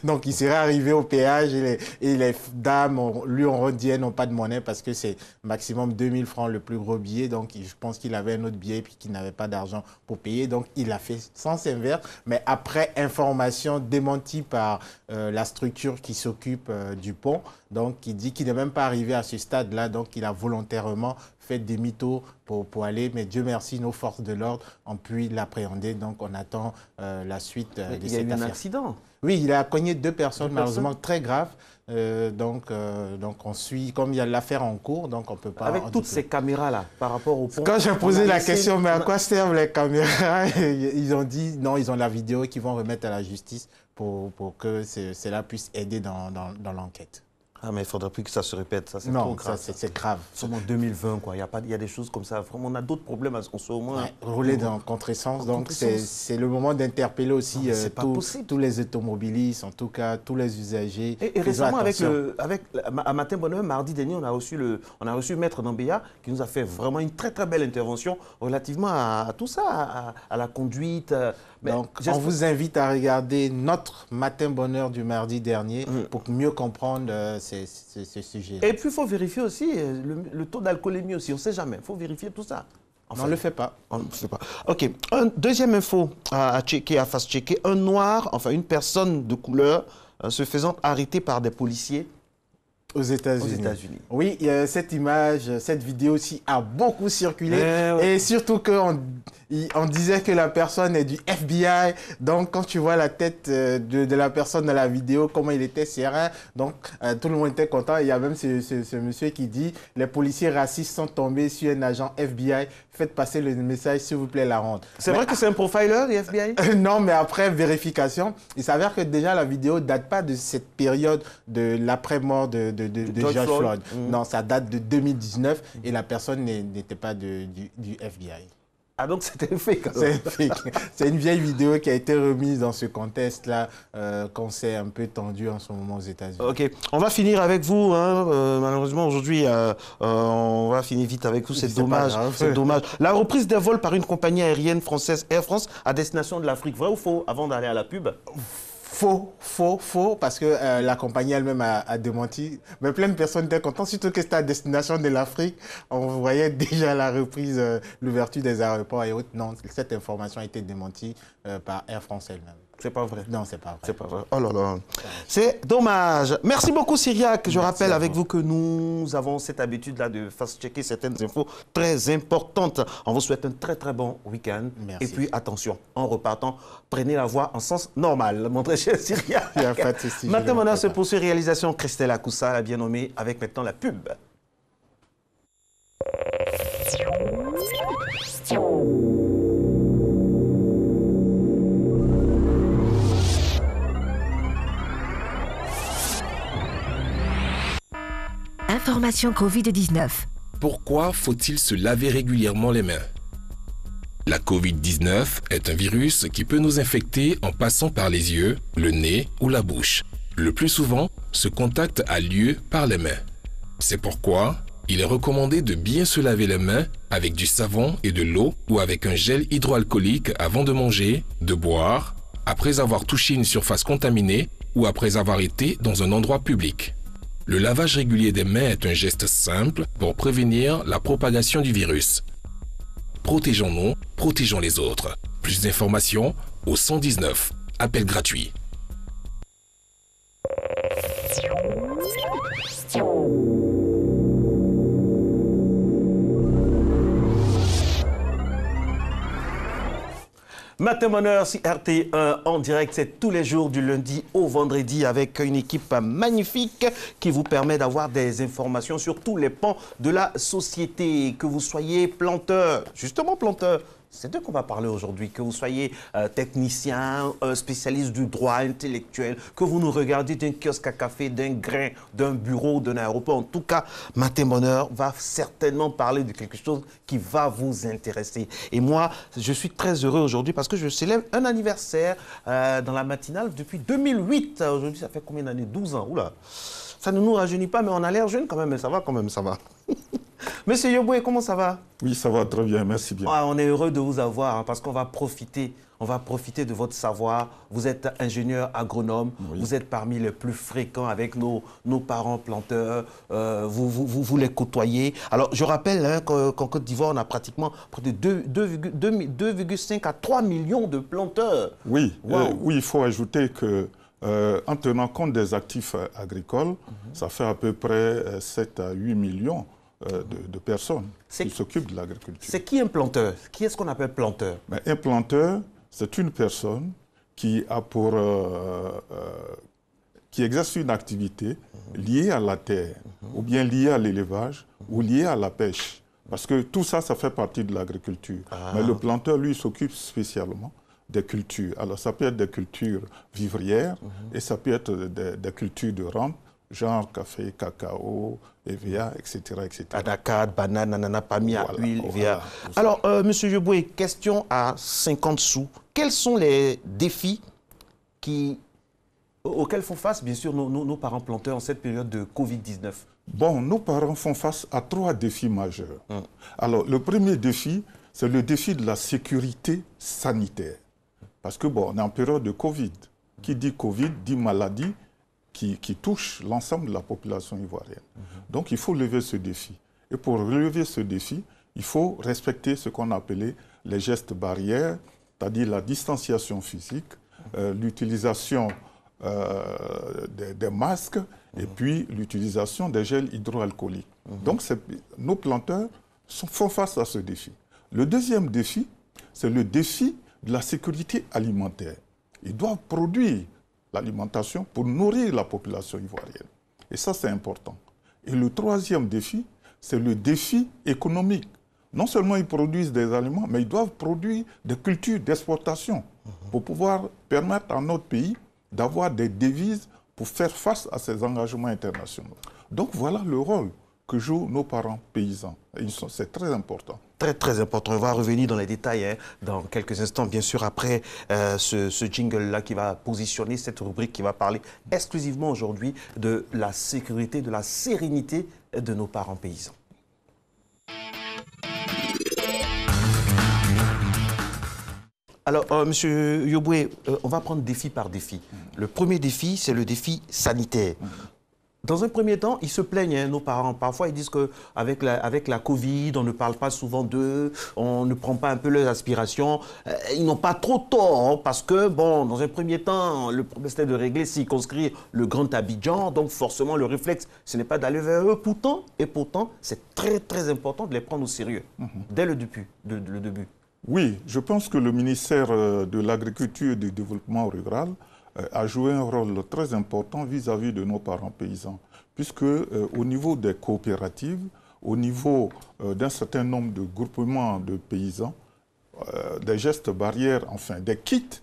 Donc, il serait arrivé au péage et les dames lui ont redit qu'elles n'ont pas de monnaie parce que c'est maximum 2000 francs le plus gros billet. Donc, je pense qu'il avait un autre billet puis qu'il n'avait pas d'argent pour payer. Donc, il a fait sens inverse. Mais après information démentie par la structure qui s'occupe du pont, donc, qui dit qu'il n'est même pas arrivé à ce stade-là. Donc, il a volontairement fait demi-tour pour aller. Mais Dieu merci, nos forces de l'ordre ont pu l'appréhender. Donc, on attend la suite de cette affaire. Il y a eu un accident. Oui, il a cogné 2 personnes, malheureusement très graves. Donc, on suit, comme il y a l'affaire en cours, donc on ne peut pas... Avec toutes ces caméras-là, par rapport au pont... Quand j'ai posé la question, mais à quoi servent les caméras? Ils ont dit, non, ils ont la vidéo qu'ils vont remettre à la justice pour que cela puisse aider dans l'enquête. Ah, mais il ne faudrait plus que ça se répète, ça c'est trop grave. C'est grave. Seulement 2020, quoi. Il y a des choses comme ça. Vraiment, on a d'autres problèmes à ce au moins. Ouais, rouler dans le contresens, donc c'est le moment d'interpeller aussi tous les automobilistes, en tout cas tous les usagers. Et récemment, à Matin Bonheur, mardi dernier, on a reçu Maître Nambeya qui nous a fait vraiment une très très belle intervention relativement à tout ça, à la conduite. Donc, on vous invite à regarder notre Matin Bonheur du mardi dernier pour mieux comprendre ce sujet. Et puis, il faut vérifier aussi le taux d'alcoolémie aussi. On ne sait jamais. Il faut vérifier tout ça. Enfin, on ne le fait pas. On ne le fait pas. OK. Deuxième info à checker, à fast-checker. Un noir, enfin une personne de couleur, se faisant arrêter par des policiers. Aux États-Unis. Oui, cette image, cette vidéo aussi a beaucoup circulé. Et surtout qu'on disait que la personne est du FBI. Donc, quand tu vois la tête de la personne dans la vidéo, comment il était serein, donc tout le monde était content. Il y a même ce monsieur qui dit « Les policiers racistes sont tombés sur un agent FBI. Faites passer le message, s'il vous plaît, la ronde. » C'est vrai que c'est un profiler du FBI? Non, mais après vérification, il s'avère que déjà la vidéo ne date pas de cette période de l'après-mort de George Floyd. Non, ça date de 2019 et la personne n'était pas du FBI. Ah, donc c'était un fake. C'est fake. C'est une vieille vidéo qui a été remise dans ce contexte-là, qu'on s'est un peu tendu en ce moment aux États-Unis. OK. On va finir avec vous. Malheureusement, aujourd'hui, on va finir vite avec vous. C'est dommage. C'est dommage. La reprise des vols par une compagnie aérienne française, Air France, à destination de l'Afrique. Vrai ou faux, avant d'aller à la pub? Faux, parce que la compagnie elle-même a démenti. Mais plein de personnes étaient contentes, surtout que c'était à destination de l'Afrique. On voyait déjà la reprise, l'ouverture des aéroports et autres. Non, cette information a été démentie par Air France elle-même. C'est pas vrai. Non, c'est pas vrai. C'est pas vrai. Oh là là. C'est dommage. Merci beaucoup, Cyriac. Je rappelle avec vous que nous avons cette habitude-là de fast-checker certaines infos très importantes. On vous souhaite un très très bon week-end. Merci. Et puis attention, en repartant, prenez la voie en sens normal, mon très cher Cyriac. Il n'y a pas de souci. Maintenant, on a ce poursuit réalisation Christelle Akoussa, la bien nommée, avec maintenant la pub. Information Covid-19. Pourquoi faut-il se laver régulièrement les mains? La Covid-19 est un virus qui peut nous infecter en passant par les yeux, le nez ou la bouche. Le plus souvent, ce contact a lieu par les mains. C'est pourquoi il est recommandé de bien se laver les mains avec du savon et de l'eau ou avec un gel hydroalcoolique avant de manger, de boire, après avoir touché une surface contaminée ou après avoir été dans un endroit public. Le lavage régulier des mains est un geste simple pour prévenir la propagation du virus. Protégeons-nous, protégeons les autres. Plus d'informations au 119. Appel gratuit. Matin Bonheur sur RT1 en direct, c'est tous les jours du lundi au vendredi avec une équipe magnifique qui vous permet d'avoir des informations sur tous les pans de la société. Que vous soyez planteur, justement planteur, c'est d'eux qu'on va parler aujourd'hui, que vous soyez technicien, spécialiste du droit intellectuel, que vous nous regardiez d'un kiosque à café, d'un grain, d'un bureau, d'un aéroport. En tout cas, Matin Bonheur va certainement parler de quelque chose qui va vous intéresser. Et moi, je suis très heureux aujourd'hui parce que je célèbre un anniversaire dans la matinale depuis 2008. Aujourd'hui, ça fait combien d'années? 12 ans. Oula, ça ne nous rajeunit pas, mais on a l'air jeune quand même, mais ça va quand même, ça va. Monsieur Yoboué, comment ça va? Oui, ça va très bien, merci bien. Ah, on est heureux de vous avoir hein, parce qu'on va profiter de votre savoir. Vous êtes ingénieur agronome, oui. Vous êtes parmi les plus fréquents avec nos parents planteurs, vous les côtoyez. Alors, je rappelle hein, qu'en Côte d'Ivoire, on a pratiquement près de 2,5 à 3 millions de planteurs. Oui, wow. Oui, il faut ajouter que en tenant compte des actifs agricoles, ça fait à peu près 7 à 8 millions de personnes qui s'occupent de l'agriculture. C'est qui un planteur? Qui est-ce qu'on appelle planteur? Mais un planteur, c'est une personne qui a qui exerce une activité liée à la terre, ou bien liée à l'élevage, ou liée à la pêche. Parce que tout ça, ça fait partie de l'agriculture. Mais le planteur, lui, s'occupe spécialement des cultures. Alors, ça peut être des cultures vivrières et ça peut être des cultures de rente, genre café, cacao, EVA, etc. etc. Anacarde, banane, ananas, palmier, voilà, huile, EVA. Voilà, alors, Monsieur Yoboué, question à 50 sous. Quels sont les défis auxquels font face, bien sûr, nos parents planteurs en cette période de Covid-19? Bon, nos parents font face à 3 défis majeurs. Alors, le premier défi, c'est le défi de la sécurité sanitaire. Parce que, bon, on est en période de Covid. Qui dit Covid dit maladie qui touche l'ensemble de la population ivoirienne. Donc, il faut lever ce défi. Et pour relever ce défi, il faut respecter ce qu'on appelait les gestes barrières, c'est-à-dire la distanciation physique, l'utilisation des masques et puis l'utilisation des gels hydroalcooliques. Donc, nos planteurs font face à ce défi. Le deuxième défi, c'est le défi de la sécurité alimentaire. Ils doivent produire l'alimentation pour nourrir la population ivoirienne. Et ça, c'est important. Et le troisième défi, c'est le défi économique. Non seulement ils produisent des aliments, mais ils doivent produire des cultures d'exportation pour pouvoir permettre à notre pays d'avoir des devises pour faire face à ces engagements internationaux. Donc voilà le rôle que jouent nos parents paysans. C'est très important. Très, très important. On va revenir dans les détails hein, dans quelques instants, bien sûr, après ce jingle-là qui va positionner cette rubrique qui va parler exclusivement aujourd'hui de la sécurité, de la sérénité de nos parents paysans. Alors, Monsieur Yoboué, on va prendre défi par défi. Le premier défi, c'est le défi sanitaire. Dans un premier temps, ils se plaignent, hein, nos parents. Parfois, ils disent qu'avec la Covid, on ne parle pas souvent d'eux, on ne prend pas un peu leurs aspirations. Ils n'ont pas trop tort, hein, parce que, bon, dans un premier temps, le problème c'était de régler, circonscrire le Grand Abidjan. Donc, forcément, le réflexe, ce n'est pas d'aller vers eux. Pourtant, c'est très, très important de les prendre au sérieux, dès le début. Oui, je pense que le ministère de l'Agriculture et du Développement rural a joué un rôle très important vis-à-vis de nos parents paysans, puisque au niveau des coopératives, au niveau d'un certain nombre de groupements de paysans, des gestes barrières, enfin des kits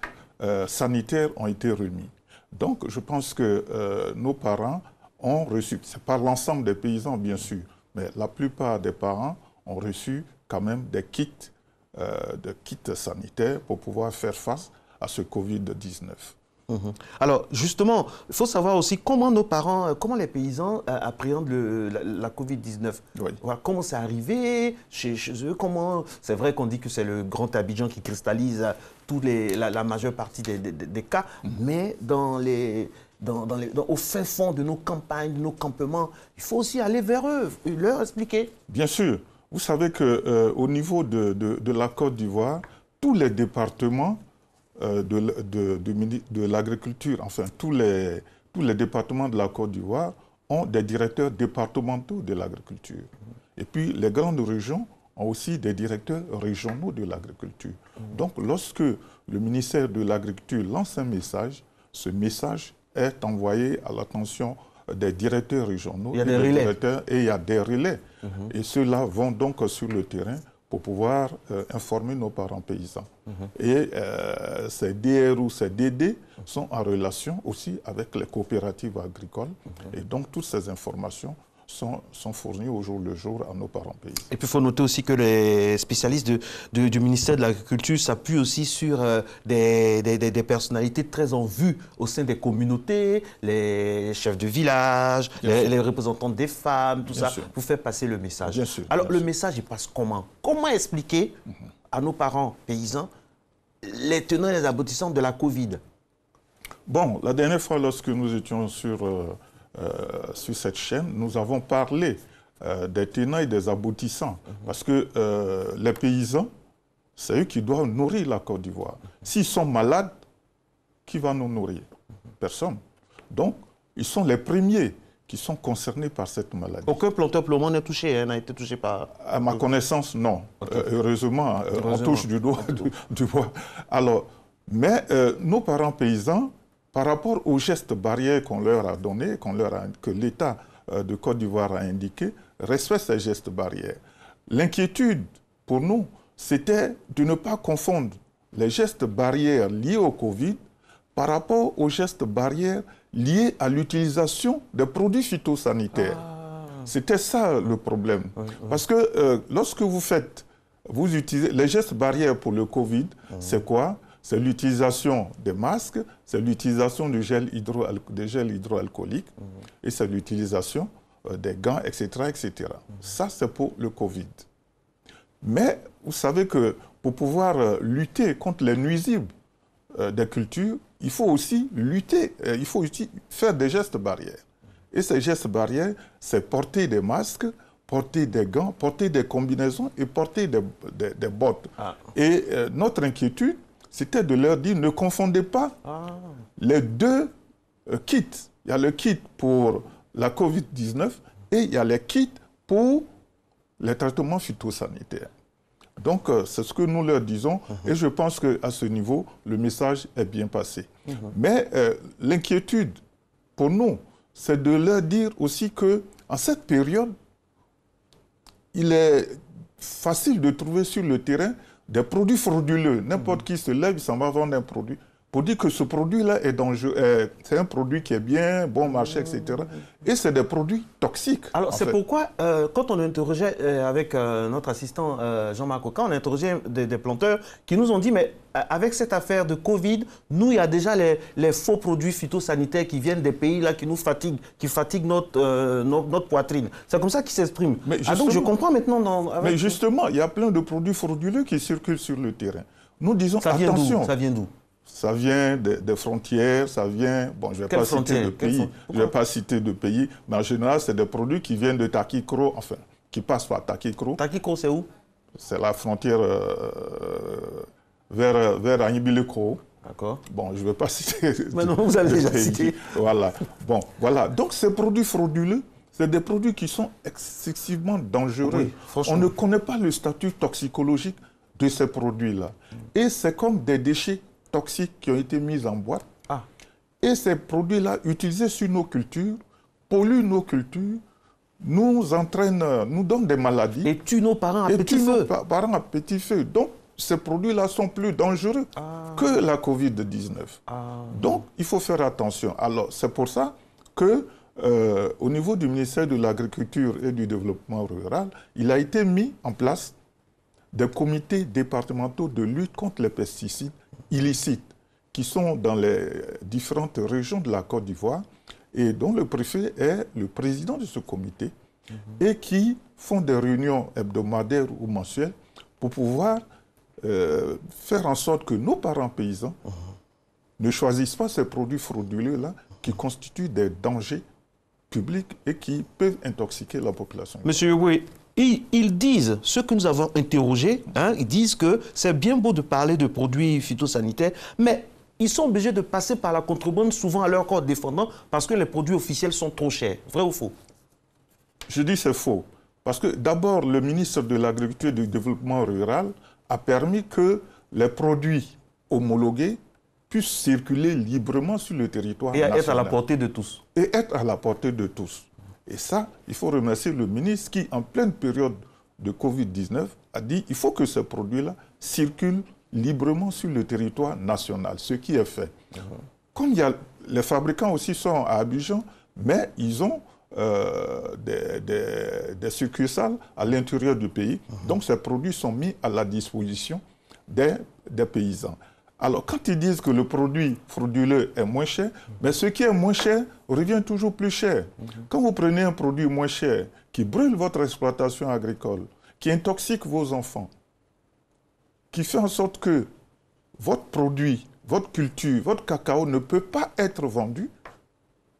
sanitaires ont été remis. Donc je pense que nos parents ont reçu, c'est pas l'ensemble des paysans bien sûr, mais la plupart des parents ont reçu quand même des kits sanitaires pour pouvoir faire face à ce Covid-19. Alors, justement, il faut savoir aussi comment nos parents, comment les paysans appréhendent la Covid-19. Oui. Voilà, comment c'est arrivé chez eux, comment... C'est vrai qu'on dit que c'est le Grand Abidjan qui cristallise la majeure partie des cas, mais au fin fond de nos campagnes, de nos campements, il faut aussi aller vers eux, leur expliquer. Bien sûr. Vous savez qu'au niveau de la Côte d'Ivoire, tous les départements de l'agriculture, enfin tous les départements de la Côte d'Ivoire ont des directeurs départementaux de l'agriculture. Et puis les grandes régions ont aussi des directeurs régionaux de l'agriculture. Donc lorsque le ministère de l'Agriculture lance un message, ce message est envoyé à l'attention des directeurs régionaux. Il y a des relais. Et il y a des relais. Et ceux-là vont donc sur le terrain pour pouvoir informer nos parents paysans. Et ces DR ou ces DD sont en relation aussi avec les coopératives agricoles. Et donc, toutes ces informations sont fournies au jour le jour à nos parents paysans. Et puis, il faut noter aussi que les spécialistes du ministère de l'Agriculture s'appuient aussi sur des personnalités très en vue au sein des communautés, les chefs de village, les représentants des femmes, tout ça, pour faire passer le message. Bien sûr, alors, le message, il passe comment? Comment expliquer à nos parents paysans les tenants et les aboutissants de la Covid? Bon, la dernière fois, lorsque nous étions sur cette chaîne, nous avons parlé des tenants et des aboutissants. Parce que les paysans, c'est eux qui doivent nourrir la Côte d'Ivoire. S'ils sont malades, qui va nous nourrir? Personne. Donc, ils sont les premiers qui sont concernés par cette maladie. Aucun planteur pour le moment n'est touché, n'a été touché par... À ma connaissance, non. Okay. Heureusement, on touche du doigt. Alors, mais nos parents paysans, par rapport aux gestes barrières qu'on leur a donnés, que l'État de Côte d'Ivoire a indiqué, respectent ces gestes barrières. L'inquiétude, pour nous, c'était de ne pas confondre les gestes barrières liés au Covid par rapport aux gestes barrières liés à l'utilisation des produits phytosanitaires. C'était ça le problème. Parce que lorsque vous utilisez les gestes barrières pour le Covid, c'est quoi? C'est l'utilisation des masques, c'est l'utilisation des gels hydroalcooliques et c'est l'utilisation des gants, etc., etc. Ça, c'est pour le Covid. Mais vous savez que pour pouvoir lutter contre les nuisibles des cultures, il faut aussi lutter, il faut aussi faire des gestes barrières. Et ces gestes barrières, c'est porter des masques, porter des gants, porter des combinaisons et porter des bottes. Et notre inquiétude, c'était de leur dire, ne confondez pas les deux kits. Il y a le kit pour la Covid-19 et il y a les kits pour les traitements phytosanitaires. Donc, c'est ce que nous leur disons et je pense qu'à ce niveau, le message est bien passé. Mais l'inquiétude, pour nous, c'est de leur dire aussi qu'en cette période, il est facile de trouver sur le terrain des produits frauduleux. N'importe qui se lève, il s'en va vendre un produit. Pour dire que ce produit-là est dangereux, c'est un produit qui est bien, bon marché, etc. Et c'est des produits toxiques. Alors c'est pourquoi, quand on interrogeait avec notre assistant Jean-Marc Oka, on a interrogé des planteurs qui nous ont dit, mais avec cette affaire de Covid, nous, il y a déjà les faux produits phytosanitaires qui viennent des pays là, qui nous fatiguent, qui fatiguent notre poitrine. C'est comme ça qu'ils s'expriment. Donc je comprends maintenant... Mais justement, il y a plein de produits frauduleux qui circulent sur le terrain. Nous disons, attention. Ça vient d'où? Ça vient des frontières, ça vient... Bon, je ne vais pas citer de pays, mais en général, c'est des produits qui viennent de Takikro, enfin, qui passent par Takikro. Takikro, c'est où? C'est la frontière vers Anibileko. D'accord. Bon, je ne vais pas citer... Mais non, vous avez déjà cité. Voilà. Bon, voilà. Donc, ces produits frauduleux, c'est des produits qui sont excessivement dangereux. Oui, on ne connaît pas le statut toxicologique de ces produits-là. Et c'est comme des déchets toxiques qui ont été mis en boîte. Ah. Et ces produits-là, utilisés sur nos cultures, polluent nos cultures, nous entraînent, nous donnent des maladies. Et tuent nos parents à petit feu. Parents à petit feu. Donc, ces produits-là sont plus dangereux que la Covid-19. Donc, il faut faire attention. Alors, c'est pour ça que, au niveau du ministère de l'Agriculture et du Développement rural, il a été mis en place des comités départementaux de lutte contre les pesticides illicites qui sont dans les différentes régions de la Côte d'Ivoire et dont le préfet est le président de ce comité et qui font des réunions hebdomadaires ou mensuelles pour pouvoir faire en sorte que nos parents paysans ne choisissent pas ces produits frauduleux-là qui constituent des dangers publics et qui peuvent intoxiquer la population. Monsieur Yogoué, ils disent, ceux que nous avons interrogés, ils disent que c'est bien beau de parler de produits phytosanitaires, mais ils sont obligés de passer par la contrebande souvent à leur corps défendant parce que les produits officiels sont trop chers. Vrai ou faux? Je dis c'est faux. Parce que d'abord, le ministre de l'Agriculture et du Développement rural a permis que les produits homologués puissent circuler librement sur le territoire national. Et être à la portée de tous. Et être à la portée de tous. Et ça, il faut remercier le ministre qui, en pleine période de Covid-19, a dit qu'il faut que ces produits-là circulent librement sur le territoire national, ce qui est fait. Comme il y a, les fabricants aussi sont à Abidjan, mais ils ont des succursales à l'intérieur du pays. Donc ces produits sont mis à la disposition des paysans. Alors, quand ils disent que le produit frauduleux est moins cher, mais ce qui est moins cher revient toujours plus cher. Quand vous prenez un produit moins cher qui brûle votre exploitation agricole, qui intoxique vos enfants, qui fait en sorte que votre produit, votre culture, votre cacao ne peut pas être vendu,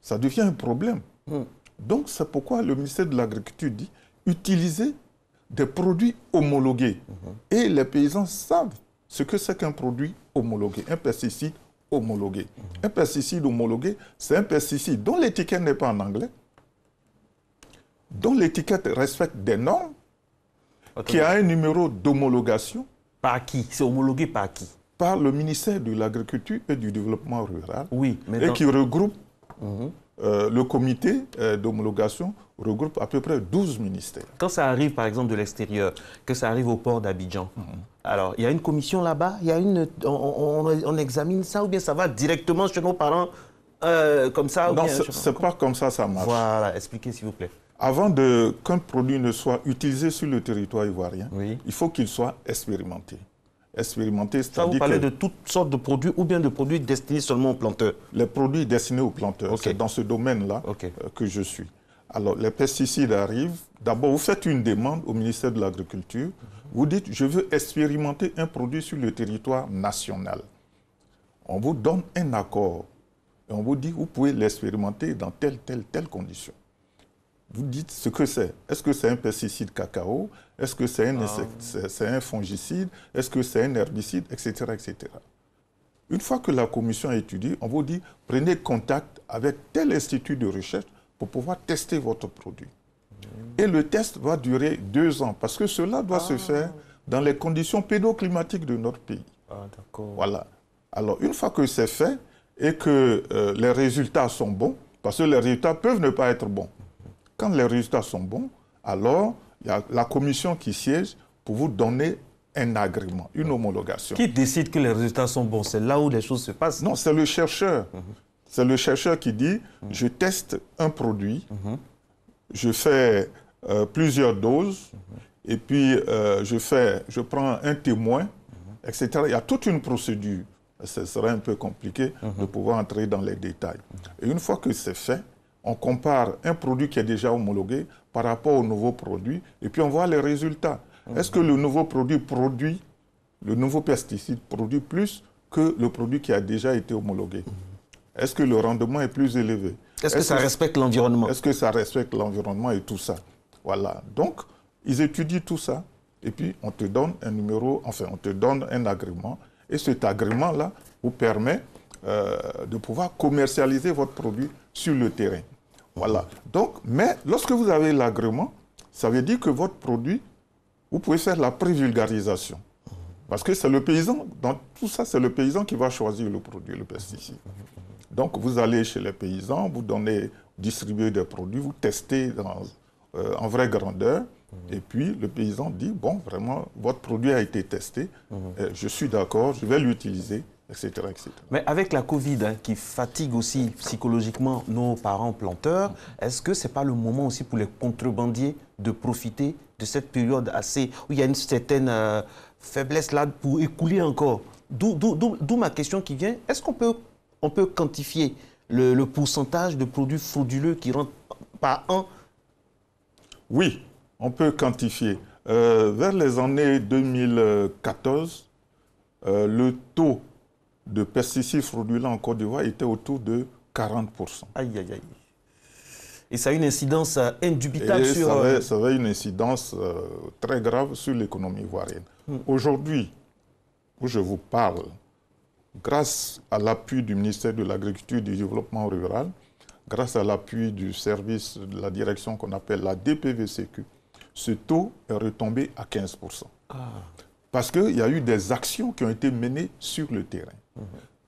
ça devient un problème. Donc, c'est pourquoi le ministère de l'Agriculture dit utiliser des produits homologués. Et les paysans savent ce que c'est qu'un produit homologué, un pesticide homologué. Un pesticide homologué, c'est un pesticide dont l'étiquette n'est pas en anglais, dont l'étiquette respecte des normes, qui a un numéro d'homologation. Par qui? C'est homologué par qui? Par le ministère de l'Agriculture et du Développement rural. Oui, et qui regroupe, le comité d'homologation regroupe à peu près 12 ministères. Quand ça arrive, par exemple, de l'extérieur, que ça arrive au port d'Abidjan, alors, il y a une commission là-bas, on examine ça, ou bien ça va directement chez nos parents, comme ça? Non, ce n'est pas comme ça marche. Voilà, expliquez s'il vous plaît. Avant qu'un produit ne soit utilisé sur le territoire ivoirien, il faut qu'il soit expérimenté. Expérimenté, c'est-à-dire vous parlez de toutes sortes de produits ou bien de produits destinés seulement aux planteurs? Les produits destinés aux planteurs, c'est dans ce domaine-là que je suis. Alors, les pesticides arrivent. D'abord, vous faites une demande au ministère de l'Agriculture. Vous dites, je veux expérimenter un produit sur le territoire national. On vous donne un accord. Et on vous dit, vous pouvez l'expérimenter dans telle condition. Vous dites ce que c'est. Est-ce que c'est un pesticide cacao? Est-ce que c'est un fongicide? Est-ce que c'est un herbicide? Etc., etc. Une fois que la commission a étudié, on vous dit, prenez contact avec tel institut de recherche pour pouvoir tester votre produit. Et le test va durer 2 ans, parce que cela doit se faire dans les conditions pédoclimatiques de notre pays. Voilà. Alors, une fois que c'est fait et que les résultats sont bons, parce que les résultats peuvent ne pas être bons. Quand les résultats sont bons, alors il y a la commission qui siège pour vous donner un agrément, une homologation. Qui décide que les résultats sont bons? C'est là où les choses se passent? Non, c'est le chercheur. C'est le chercheur qui dit, je teste un produit, je fais plusieurs doses, et puis je prends un témoin, etc. Il y a toute une procédure. Ce serait un peu compliqué de pouvoir entrer dans les détails. Et une fois que c'est fait, on compare un produit qui est déjà homologué par rapport au nouveau produit, et puis on voit les résultats. Est-ce que le nouveau produit le nouveau pesticide produit plus que le produit qui a déjà été homologué? Est-ce que le rendement est plus élevé? Est-ce que ça respecte l'environnement? Est-ce que ça respecte l'environnement et tout ça? Voilà. Donc, ils étudient tout ça et puis on te donne un numéro, enfin, on te donne un agrément. Et cet agrément-là vous permet de pouvoir commercialiser votre produit sur le terrain. Voilà. Donc, mais lorsque vous avez l'agrément, ça veut dire que votre produit, vous pouvez faire la prévulgarisation. Parce que c'est le paysan, dans tout ça, c'est le paysan qui va choisir le produit, le pesticide. Donc, vous allez chez les paysans, vous distribuez des produits, vous testez en vraie grandeur, et puis le paysan dit, bon, vraiment, votre produit a été testé, je suis d'accord, je vais l'utiliser, etc., etc. Mais avec la Covid, qui fatigue aussi psychologiquement nos parents planteurs, est-ce que ce n'est pas le moment aussi pour les contrebandiers de profiter de cette période où il y a une certaine faiblesse là pour écouler encore? D'où ma question qui vient, est-ce qu'on peut quantifier le pourcentage de produits frauduleux qui rentrent par an? Oui, on peut quantifier. Vers les années 2014, le taux de pesticides fraudulents en Côte d'Ivoire était autour de 40%. Aïe, aïe, aïe. Et ça a une incidence indubitable sur... Ça avait une incidence très grave sur l'économie ivoirienne. Aujourd'hui, où je vous parle, grâce à l'appui du ministère de l'Agriculture et du Développement rural, grâce à l'appui du service de la direction qu'on appelle la DPVCQ, ce taux est retombé à 15%. Parce qu'il y a eu des actions qui ont été menées sur le terrain.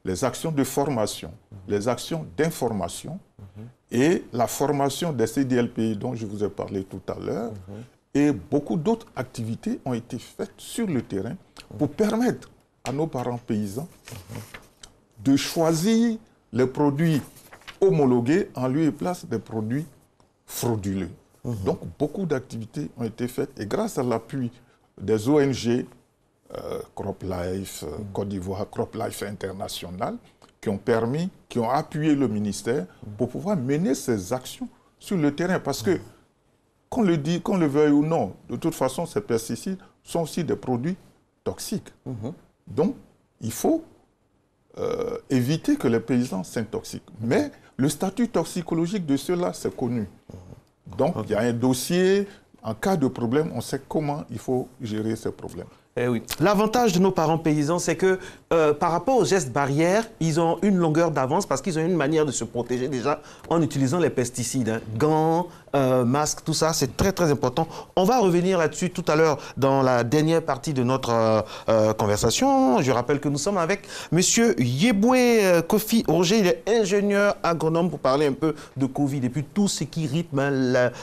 Les actions de formation, les actions d'information et la formation des CDLPI dont je vous ai parlé tout à l'heure. Et beaucoup d'autres activités ont été faites sur le terrain pour permettre à nos parents paysans de choisir les produits homologués en lieu et place des produits frauduleux. Donc, beaucoup d'activités ont été faites et grâce à l'appui des ONG, CropLife, Côte d'Ivoire, CropLife International, qui ont appuyé le ministère pour pouvoir mener ces actions sur le terrain. Parce que, qu'on le veuille ou non, de toute façon, ces pesticides sont aussi des produits toxiques. Donc, il faut éviter que les paysans s'intoxiquent. Mais le statut toxicologique de ceux-là, c'est connu. Donc, il y a un dossier. En cas de problème, on sait comment il faut gérer ces problèmes. Eh oui. L'avantage de nos parents paysans, c'est que par rapport aux gestes barrières, ils ont une longueur d'avance parce qu'ils ont une manière de se protéger déjà en utilisant les pesticides. Gants, masques, tout ça, c'est très très important. On va revenir là-dessus tout à l'heure dans la dernière partie de notre conversation. Je rappelle que nous sommes avec M. Yeboué Kofi Roger, il est ingénieur agronome pour parler un peu de Covid et puis tout ce qui rythme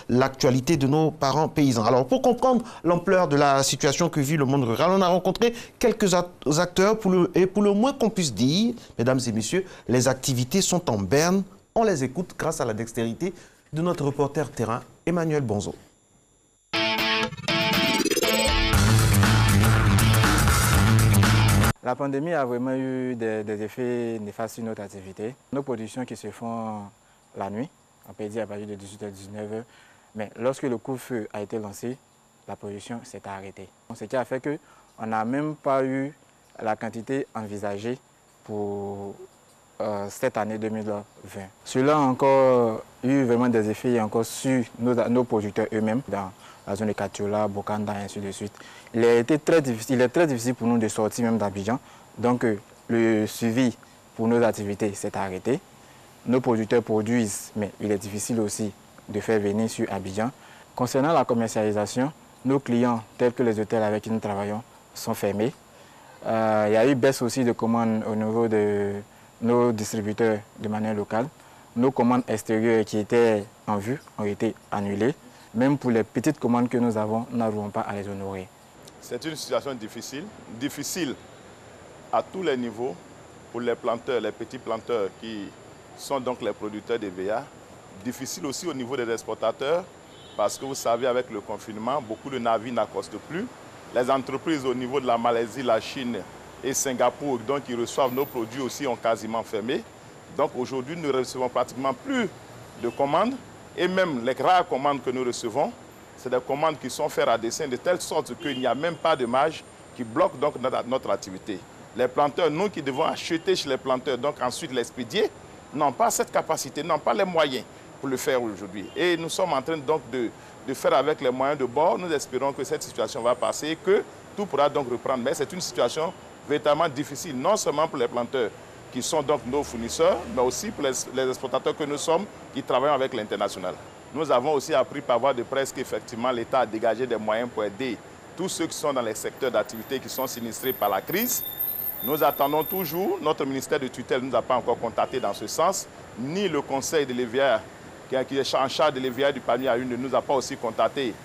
l'actualité de nos parents paysans. Alors pour comprendre l'ampleur de la situation que vit le monde rural, on a rencontré quelques acteurs et pour le moins qu'on puisse dire, mesdames et messieurs, les activités sont en berne. On les écoute grâce à la dextérité de notre reporter terrain, Emmanuel Bonzo. La pandémie a vraiment eu des effets néfastes sur notre activité. Nos productions qui se font la nuit, on peut dire à partir de 18h-19h, mais lorsque le couvre-feu a été lancé, la production s'est arrêtée. Ce qui a fait qu'on n'a même pas eu la quantité envisagée pour cette année 2020. Cela a encore eu vraiment des effets encore sur nos producteurs eux-mêmes, dans la zone de Katiola, Bokanda, et ainsi de suite. Il est très difficile pour nous de sortir même d'Abidjan. Donc le suivi pour nos activités s'est arrêté. Nos producteurs produisent, mais il est difficile aussi de faire venir sur Abidjan. Concernant la commercialisation, nos clients, tels que les hôtels avec qui nous travaillons, sont fermés. Il y a eu baisse aussi de commandes au niveau de nos distributeurs de manière locale. Nos commandes extérieures qui étaient en vue ont été annulées. Même pour les petites commandes que nous avons, nous n'arrivons pas à les honorer. C'est une situation difficile à tous les niveaux pour les planteurs, les petits planteurs qui sont donc les producteurs de VA. Difficile aussi au niveau des exportateurs parce que vous savez, avec le confinement, beaucoup de navires n'accostent plus. Les entreprises au niveau de la Malaisie, la Chine et Singapour, donc qui reçoivent nos produits aussi, ont quasiment fermé. Donc aujourd'hui, nous ne recevons pratiquement plus de commandes. Et même les rares commandes que nous recevons, c'est des commandes qui sont faites à dessein de telle sorte qu'il n'y a même pas de marge qui bloque donc notre activité. Les planteurs, nous qui devons acheter chez les planteurs, donc ensuite l'expédier, n'ont pas cette capacité, n'ont pas les moyens pour le faire aujourd'hui. Et nous sommes en train donc de faire avec les moyens de bord. Nous espérons que cette situation va passer et que tout pourra donc reprendre. Mais c'est une situation véritablement difficile, non seulement pour les planteurs qui sont donc nos fournisseurs, mais aussi pour les exportateurs que nous sommes qui travaillent avec l'international. Nous avons aussi appris par voie de presse qu'effectivement l'État a dégagé des moyens pour aider tous ceux qui sont dans les secteurs d'activité qui sont sinistrés par la crise. Nous attendons toujours, notre ministère de tutelle ne nous a pas encore contactés dans ce sens, ni le conseil de l'EVR qui est en charge de l'EVR du Palmier à Une ne nous a pas aussi contactés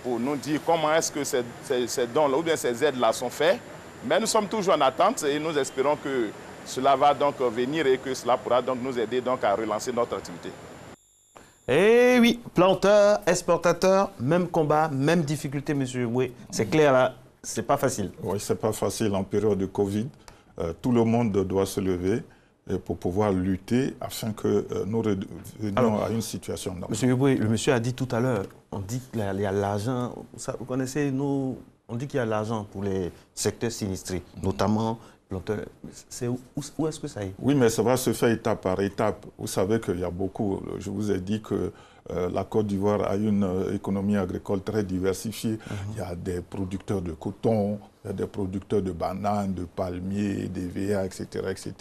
pour nous dire comment est-ce que ces dons-là ou bien ces aides-là sont faits. Mais nous sommes toujours en attente et nous espérons que cela va donc venir et que cela pourra donc nous aider donc à relancer notre activité. Eh oui, planteurs, exportateurs, même combat, même difficulté, monsieur. Oui, c'est clair là, c'est pas facile. Oui, c'est pas facile en période de Covid. Tout le monde doit se lever pour pouvoir lutter afin que nous revenions à une situation normale. Monsieur Yoboué, le monsieur a dit tout à l'heure, on dit qu'il y a l'argent, vous connaissez, on dit qu'il y a l'argent pour les secteurs sinistrés, notamment planteurs. Où est-ce que ça est? Oui, mais ça va se faire étape par étape. Vous savez qu'il y a beaucoup, je vous ai dit que la Côte d'Ivoire a une économie agricole très diversifiée. Il y a des producteurs de coton, il y a des producteurs de bananes, de palmiers, d'EVA, etc., etc.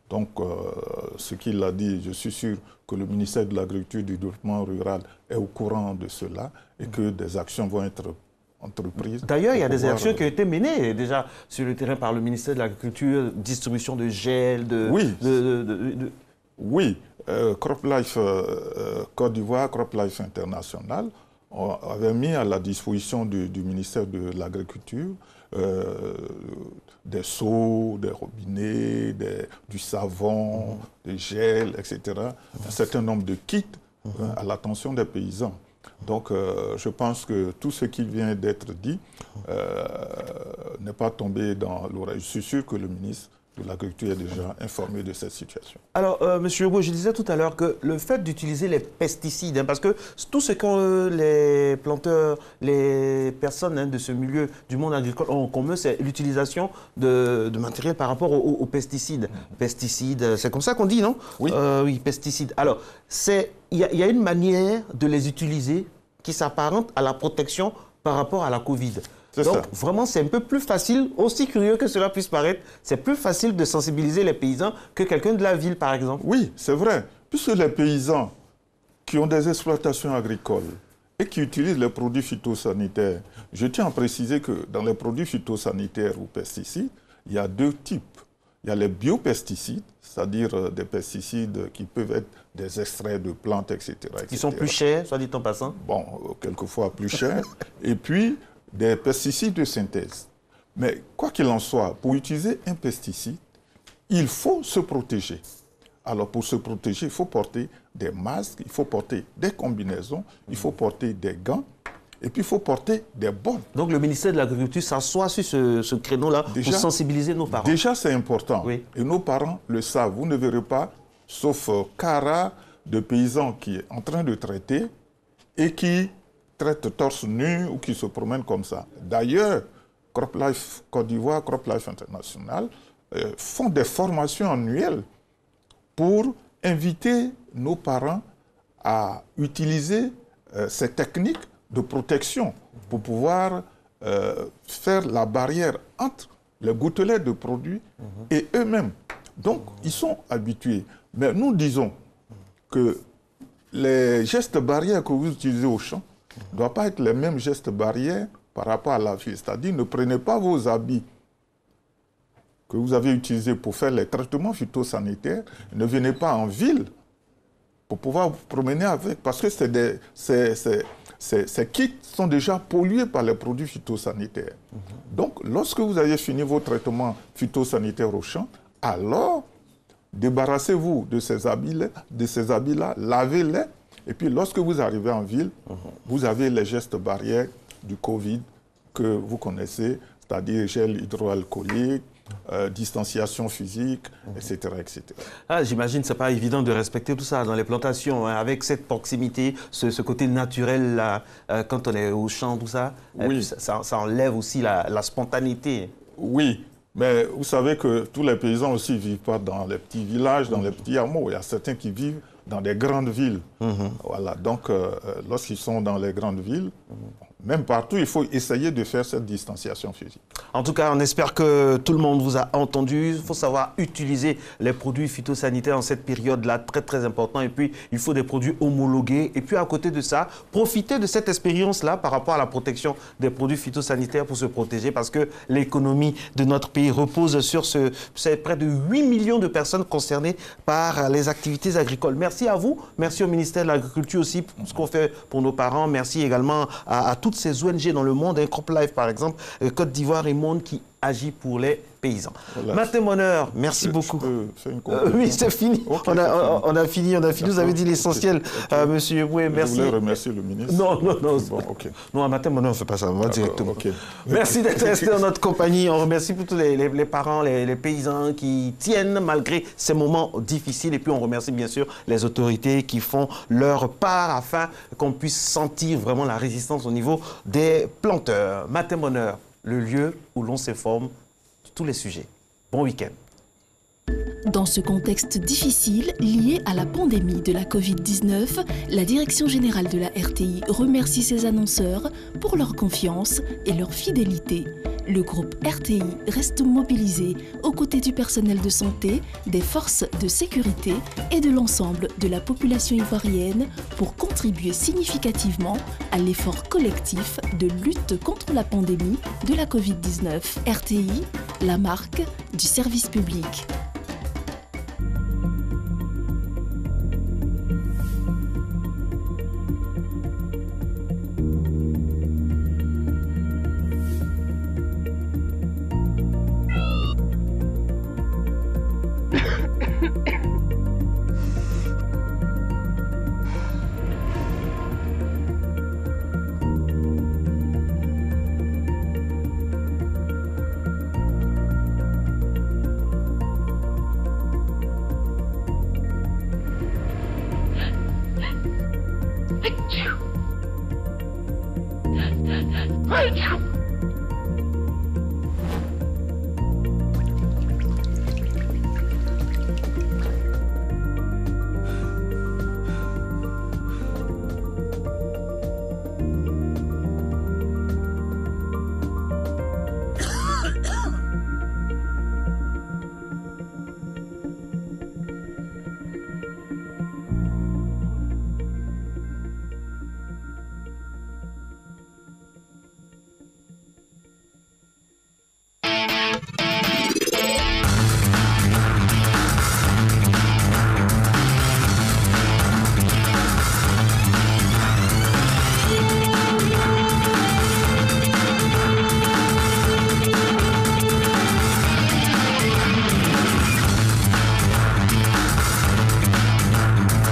Donc, ce qu'il a dit, je suis sûr que le ministère de l'Agriculture et du Développement rural est au courant de cela et que des actions vont être entreprises. D'ailleurs, il y a des actions qui ont été menées déjà sur le terrain par le ministère de l'Agriculture, distribution de gel, Oui, CropLife Côte d'Ivoire, CropLife International avait mis à la disposition du ministère de l'Agriculture des seaux, des robinets, du savon, des gels, etc. Un certain nombre de kits à l'attention des paysans. Donc, je pense que tout ce qui vient d'être dit n'est pas tombé dans l'oreille. Je suis sûr que le ministre de l'Agriculture est déjà informé de cette situation. Alors, monsieur Yoboué, je disais tout à l'heure que le fait d'utiliser les pesticides, parce que tout ce que les planteurs, les personnes de ce milieu du monde agricole ont en commun, c'est l'utilisation de matériel par rapport aux pesticides. Pesticides, c'est comme ça qu'on dit, non? Oui. Oui, pesticides. Alors, il y a une manière de les utiliser qui s'apparente à la protection par rapport à la Covid. Donc, vraiment, c'est un peu plus facile, aussi curieux que cela puisse paraître, c'est plus facile de sensibiliser les paysans que quelqu'un de la ville, par exemple. Oui, c'est vrai. Puisque les paysans qui ont des exploitations agricoles et qui utilisent les produits phytosanitaires, je tiens à préciser que dans les produits phytosanitaires ou pesticides, il y a deux types. Il y a les biopesticides, c'est-à-dire des pesticides qui peuvent être des extraits de plantes, etc. Qui sont plus chers, soit dit en passant. Bon, quelquefois plus chers. Et puis, des pesticides de synthèse. Mais quoi qu'il en soit, pour utiliser un pesticide, il faut se protéger. Alors pour se protéger, il faut porter des masques, il faut porter des combinaisons, il faut porter des gants, et puis il faut porter des bottes. Donc le ministère de l'Agriculture s'assoit sur ce créneau-là pour sensibiliser nos parents. Déjà, c'est important. Oui. Et nos parents le savent. Vous ne verrez pas, sauf cas rare, de paysans qui est en train de traiter et qui traitent torse nu ou qui se promènent comme ça. D'ailleurs, CropLife Côte d'Ivoire, CropLife International font des formations annuelles pour inviter nos parents à utiliser ces techniques de protection pour pouvoir faire la barrière entre les gouttelettes de produits et eux-mêmes. Donc, ils sont habitués. Mais nous disons que les gestes barrières que vous utilisez au champ ne doivent pas être les mêmes gestes barrières par rapport à la ville. C'est-à-dire, ne prenez pas vos habits que vous avez utilisés pour faire les traitements phytosanitaires, ne venez pas en ville pour pouvoir vous promener avec, parce que ces kits sont déjà pollués par les produits phytosanitaires. Donc, lorsque vous avez fini vos traitements phytosanitaires au champ, alors débarrassez-vous de ces habits-là, lavez-les, et puis lorsque vous arrivez en ville, vous avez les gestes barrières du Covid que vous connaissez, c'est-à-dire gel hydroalcoolique, distanciation physique, etc. etc. Ah, j'imagine que ce n'est pas évident de respecter tout ça dans les plantations, hein, avec cette proximité, ce côté naturel là, quand on est au champ, tout ça, oui. Ça enlève aussi la spontanéité. Oui, Mais vous savez que tous les paysans aussi ne vivent pas dans les petits villages, dans les petits hameaux. Il y a certains qui vivent dans des grandes villes. Voilà. Donc, lorsqu'ils sont dans les grandes villes, même partout, il faut essayer de faire cette distanciation physique. En tout cas, on espère que tout le monde vous a entendu. Il faut savoir utiliser les produits phytosanitaires en cette période-là, très très important. Et puis, il faut des produits homologués. Et puis, à côté de ça, profiter de cette expérience-là par rapport à la protection des produits phytosanitaires pour se protéger, parce que l'économie de notre pays repose sur c'est près de 8 millions de personnes concernées par les activités agricoles. Merci à vous. Merci au ministère de l'Agriculture aussi pour ce qu'on fait pour nos parents. Merci également à toutes ces ONG dans le monde, CropLife par exemple, Côte d'Ivoire et Monde qui agit pour les paysans. Voilà. Martin Moneur, merci beaucoup. Oui, c'est fini. Okay, on a fini. Vous avez dit l'essentiel, monsieur Eboué. Merci. Je voulais remercier le ministre. Non. Bon, non, Martin Moneur, on ne fait pas ça. On va directement. Merci d'être resté en notre compagnie. On remercie tous les parents, les paysans qui tiennent malgré ces moments difficiles. Et puis, on remercie bien sûr les autorités qui font leur part afin qu'on puisse sentir vraiment la résistance au niveau des planteurs. Martin Moneur, le lieu où l'on s'informe sur tous les sujets. Bon week-end. Dans ce contexte difficile lié à la pandémie de la Covid-19, la Direction générale de la RTI remercie ses annonceurs pour leur confiance et leur fidélité. Le groupe RTI reste mobilisé aux côtés du personnel de santé, des forces de sécurité et de l'ensemble de la population ivoirienne pour contribuer significativement à l'effort collectif de lutte contre la pandémie de la Covid-19. RTI, la marque du service public. Achoo!